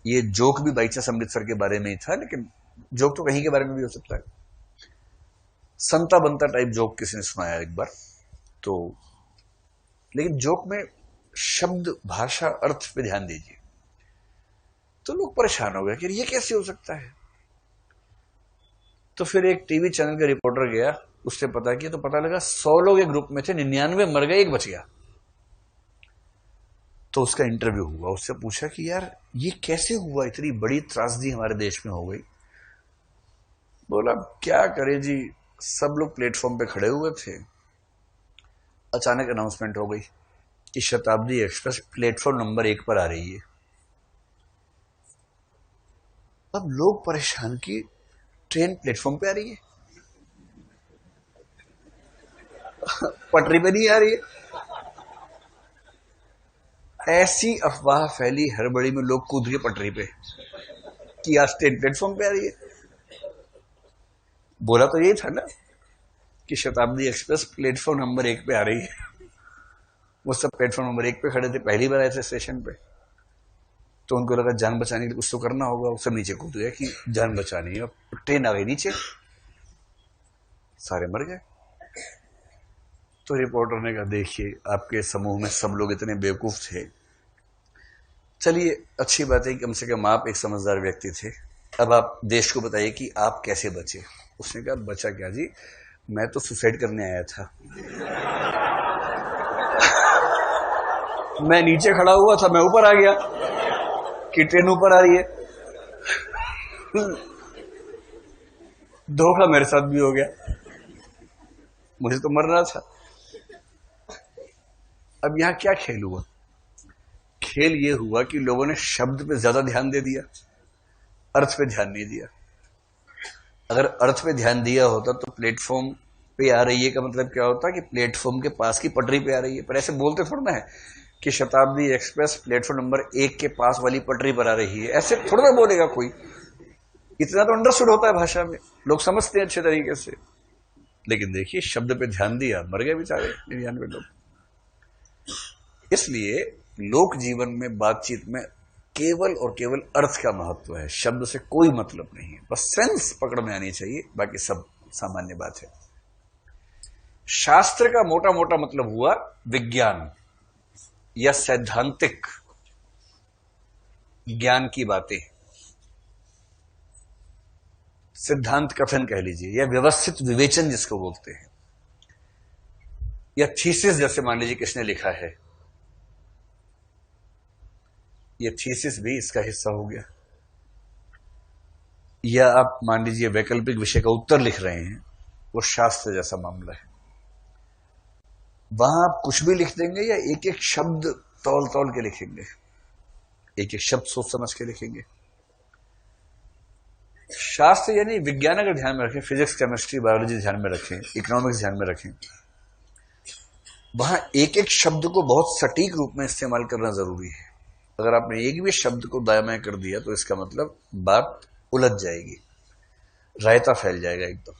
[SPEAKER 1] ये जोक भी बाई चांस अमृतसर के बारे में ही था, लेकिन जोक तो कहीं के बारे में भी हो सकता है। संता बनता टाइप जोक किसी ने सुनाया एक बार तो, लेकिन जोक में शब्द, भाषा, अर्थ पे ध्यान दीजिए। तो लोग परेशान हो गए कि ये कैसे हो सकता है। तो फिर एक टीवी चैनल का रिपोर्टर गया, उससे पता किया तो पता लगा 100 लोग एक ग्रुप में थे, 99 मर गए, एक बच गया। तो उसका इंटरव्यू हुआ, उससे पूछा कि यार ये कैसे हुआ, इतनी बड़ी त्रासदी हमारे देश में हो गई। बोला क्या करें जी, सब लोग प्लेटफॉर्म पे खड़े हुए थे, अचानक अनाउंसमेंट हो गई कि शताब्दी एक्सप्रेस प्लेटफॉर्म नंबर 1 पर आ रही है। अब लोग परेशान कि ट्रेन प्लेटफॉर्म पे आ रही है, पटरी पे नहीं आ रही है। ऐसी अफवाह फैली हड़बड़ी में, लोग कूद गए पटरी पे कि आज ट्रेन प्लेटफॉर्म पे आ रही है। बोला तो यही था ना कि शताब्दी एक्सप्रेस प्लेटफॉर्म नंबर 1 पे आ रही है। वो सब प्लेटफॉर्म नंबर 1 पे खड़े थे, पहली बार आए थे स्टेशन पे, तो उनको लगा जान बचाने के लिए कुछ तो करना होगा। वो सब नीचे कूद गए कि जान बचानी है। ट्रेन आ गई नीचे, सारे मर गए। तो रिपोर्टर ने कहा देखिए आपके समूह में सब लोग इतने बेवकूफ थे, चलिए अच्छी बात है कि कम से कम आप एक समझदार व्यक्ति थे। अब आप देश को बताइए कि आप कैसे बचे। उसने कहा बचा क्या जी, मैं तो सुसाइड करने आया था। मैं नीचे खड़ा हुआ था, मैं ऊपर आ गया कि ट्रेन ऊपर आ रही है। धोखा मेरे साथ भी हो गया, मुझे तो मरना था। अब यहां क्या खेल हुआ? खेल यह हुआ कि लोगों ने शब्द पे ज्यादा ध्यान दे दिया, अर्थ पे ध्यान नहीं दिया। अगर अर्थ पे ध्यान दिया होता तो प्लेटफॉर्म पे आ रही है का मतलब क्या होता कि प्लेटफॉर्म के पास की पटरी पे आ रही है। पर ऐसे बोलते थोड़ा ना है कि शताब्दी एक्सप्रेस प्लेटफॉर्म नंबर 1 के पास वाली पटरी पर आ रही है, ऐसे थोड़ा ना बोलेगा कोई। इतना तो अंडरस्टूड होता है भाषा में, लोग समझते हैं अच्छे तरीके से। लेकिन देखिए, शब्द पे ध्यान दिया, मर गए बेचारे 99 लोग। इसलिए लोक जीवन में, बातचीत में केवल और केवल अर्थ का महत्व है, शब्द से कोई मतलब नहीं है। बस सेंस पकड़ में आनी चाहिए, बाकी सब सामान्य बात है। शास्त्र का मोटा मोटा मतलब हुआ विज्ञान या सैद्धांतिक ज्ञान की बातें, सिद्धांत कथन कह लीजिए, या व्यवस्थित विवेचन जिसको बोलते हैं, या थीसिस जैसे मान लीजिए किसने लिखा है, ये थीसिस भी इसका हिस्सा हो गया। या आप मान लीजिए वैकल्पिक विषय का उत्तर लिख रहे हैं, वो शास्त्र जैसा मामला है। वहां आप कुछ भी लिख देंगे या एक एक शब्द तौल तौल के लिखेंगे, एक एक शब्द सोच समझ के लिखेंगे। शास्त्र यानी विज्ञान अगर ध्यान में रखें, फिजिक्स, केमिस्ट्री, बायोलॉजी ध्यान में रखें, इकोनॉमिक्स ध्यान में रखें, वहां एक एक शब्द को बहुत सटीक रूप में इस्तेमाल करना जरूरी है। अगर आपने एक भी शब्द को दायां कर दिया तो इसका मतलब बात उलझ जाएगी, रायता फैल जाएगा एकदम।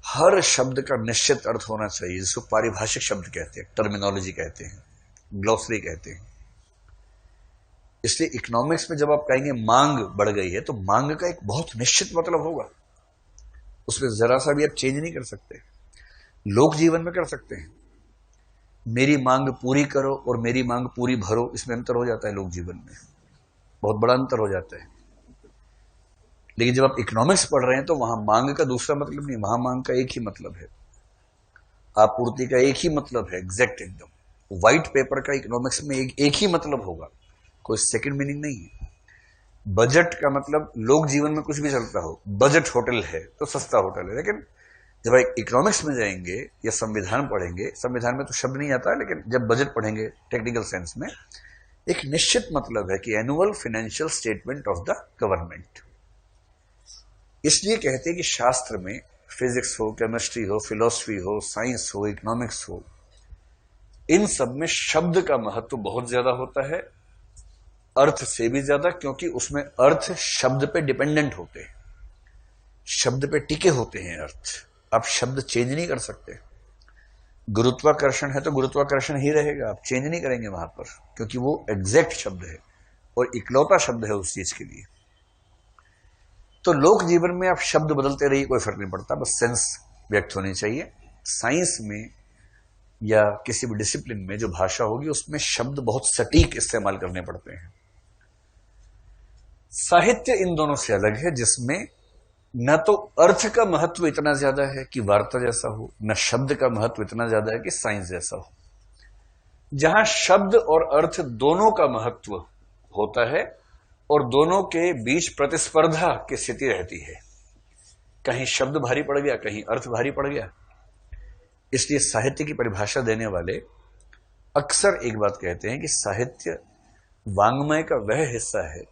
[SPEAKER 1] हर शब्द का निश्चित अर्थ होना चाहिए, जिसको पारिभाषिक शब्द कहते हैं, टर्मिनोलॉजी कहते हैं, ग्लोसरी कहते हैं। इसलिए इकोनॉमिक्स में जब आप कहेंगे मांग बढ़ गई है, तो मांग का एक बहुत निश्चित मतलब होगा, उसमें जरा सा भी आप चेंज नहीं कर सकते। लोक जीवन में कर सकते हैं, मेरी मांग पूरी करो और मेरी मांग पूरी भरो, इसमें अंतर हो जाता है। लोक जीवन में बहुत बड़ा अंतर हो जाता है। लेकिन जब आप इकोनॉमिक्स पढ़ रहे हैं तो वहां मांग का दूसरा मतलब नहीं, वहां मांग का एक ही मतलब है, आपूर्ति का एक ही मतलब है, एग्जैक्ट एकदम। व्हाइट पेपर का इकोनॉमिक्स में एक ही मतलब होगा, कोई सेकंड मीनिंग नहीं है। बजट का मतलब लोक जीवन में कुछ भी चलता हो, बजट होटल है तो सस्ता होटल है, लेकिन जब आप इकोनॉमिक्स में जाएंगे या संविधान पढ़ेंगे, संविधान में तो शब्द नहीं आता, लेकिन जब बजट पढ़ेंगे टेक्निकल सेंस में, एक निश्चित मतलब है कि annual financial statement of the government. इसलिए कहते हैं कि शास्त्र में फिजिक्स हो, केमिस्ट्री हो, फिलॉसफी हो, साइंस हो, इकोनॉमिक्स हो, इन सब में शब्द का महत्व बहुत ज्यादा होता है, अर्थ से भी ज्यादा, क्योंकि उसमें अर्थ शब्द पे डिपेंडेंट होते हैं, शब्द पे टिके होते हैं अर्थ। आप शब्द चेंज नहीं कर सकते। गुरुत्वाकर्षण है तो गुरुत्वाकर्षण ही रहेगा, आप चेंज नहीं करेंगे वहां पर, क्योंकि वो एग्जैक्ट शब्द है और इकलौता शब्द है उस चीज के लिए। तो लोक जीवन में आप शब्द बदलते रहिए, कोई फर्क नहीं पड़ता, बस सेंस व्यक्त होनी चाहिए। साइंस में या किसी भी डिसिप्लिन में जो भाषा होगी उसमें शब्द बहुत सटीक इस्तेमाल करने पड़ते हैं। साहित्य इन दोनों से अलग है, जिसमें न तो अर्थ का महत्व इतना ज्यादा है कि वार्ता जैसा हो, न शब्द का महत्व इतना ज्यादा है कि साइंस जैसा हो। जहां शब्द और अर्थ दोनों का महत्व होता है और दोनों के बीच प्रतिस्पर्धा की स्थिति रहती है, कहीं शब्द भारी पड़ गया, कहीं अर्थ भारी पड़ गया। इसलिए साहित्य की परिभाषा देने वाले अक्सर एक बात कहते हैं कि साहित्य वांग्मय का वह हिस्सा है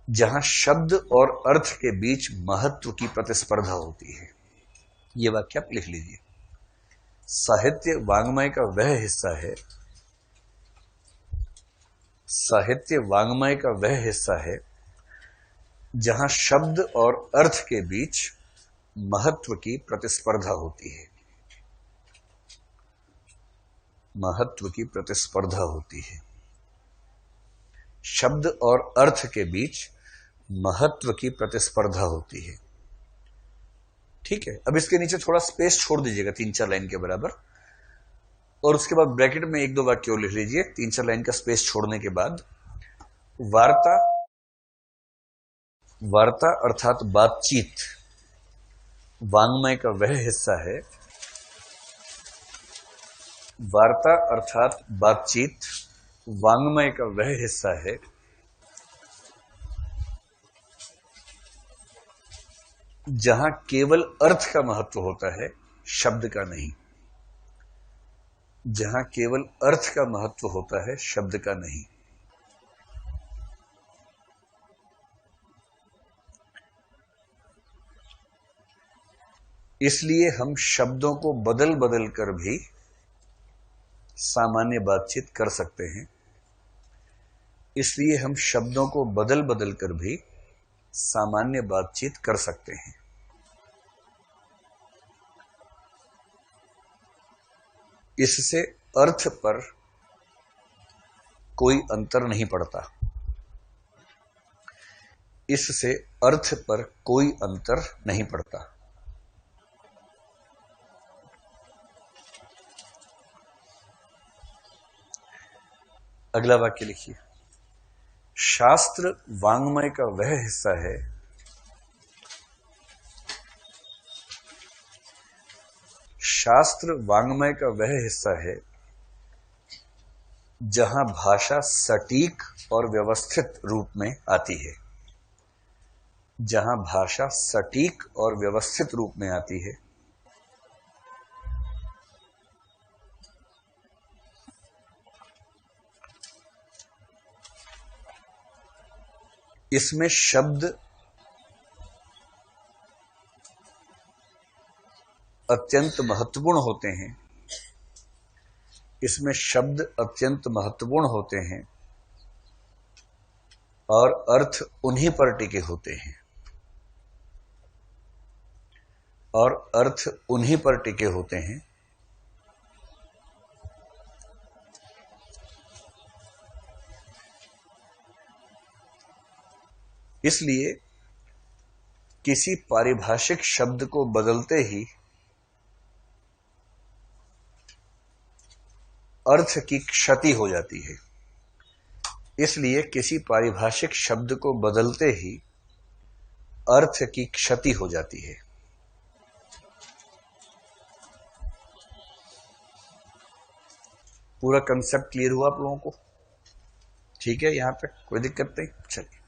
[SPEAKER 1] जहां शब्द और अर्थ के बीच महत्व की प्रतिस्पर्धा होती है। यह वाक्य आप लिख लीजिए, साहित्य वांग्मय का वह हिस्सा है, साहित्य वांग्मय का वह हिस्सा है जहां शब्द और अर्थ के बीच महत्व की प्रतिस्पर्धा होती है, महत्व की प्रतिस्पर्धा होती है। शब्द और अर्थ के बीच महत्व की प्रतिस्पर्धा होती है। ठीक है, अब इसके नीचे थोड़ा स्पेस छोड़ दीजिएगा, 3-4 लाइन के बराबर, और उसके बाद ब्रैकेट में 1-2 वाक्य और लिख लीजिए 3-4 लाइन का स्पेस छोड़ने के बाद। वार्ता, वार्ता अर्थात बातचीत, वाङ्मय का वह हिस्सा है, वार्ता अर्थात बातचीत वाङ्मय का वह हिस्सा है जहां केवल अर्थ का महत्व होता है, शब्द का नहीं। जहां केवल अर्थ का महत्व होता है, शब्द का नहीं। इसलिए हम शब्दों को बदल बदल कर भी सामान्य बातचीत कर सकते हैं। इसलिए हम शब्दों को बदल बदल कर भी सामान्य बातचीत कर सकते हैं। इससे अर्थ पर कोई अंतर नहीं पड़ता। इससे अर्थ पर कोई अंतर नहीं पड़ता। अगला वाक्य लिखिए। शास्त्र वाङ्मय का वह हिस्सा है शास्त्र वाङ्मय का वह हिस्सा है जहां भाषा सटीक और व्यवस्थित रूप में आती है। जहां भाषा सटीक और व्यवस्थित रूप में आती है। इसमें शब्द अत्यंत महत्वपूर्ण होते हैं। इसमें शब्द अत्यंत महत्वपूर्ण होते हैं और अर्थ उन्हीं पर टिके होते हैं। और अर्थ उन्हीं पर टिके होते हैं। इसलिए किसी पारिभाषिक शब्द को बदलते ही अर्थ की क्षति हो जाती है। इसलिए किसी पारिभाषिक शब्द को बदलते ही अर्थ की क्षति हो जाती है। पूरा कंसेप्ट क्लियर हुआ आप लोगों को? ठीक है, यहां तक कोई दिक्कत नहीं? चलिए।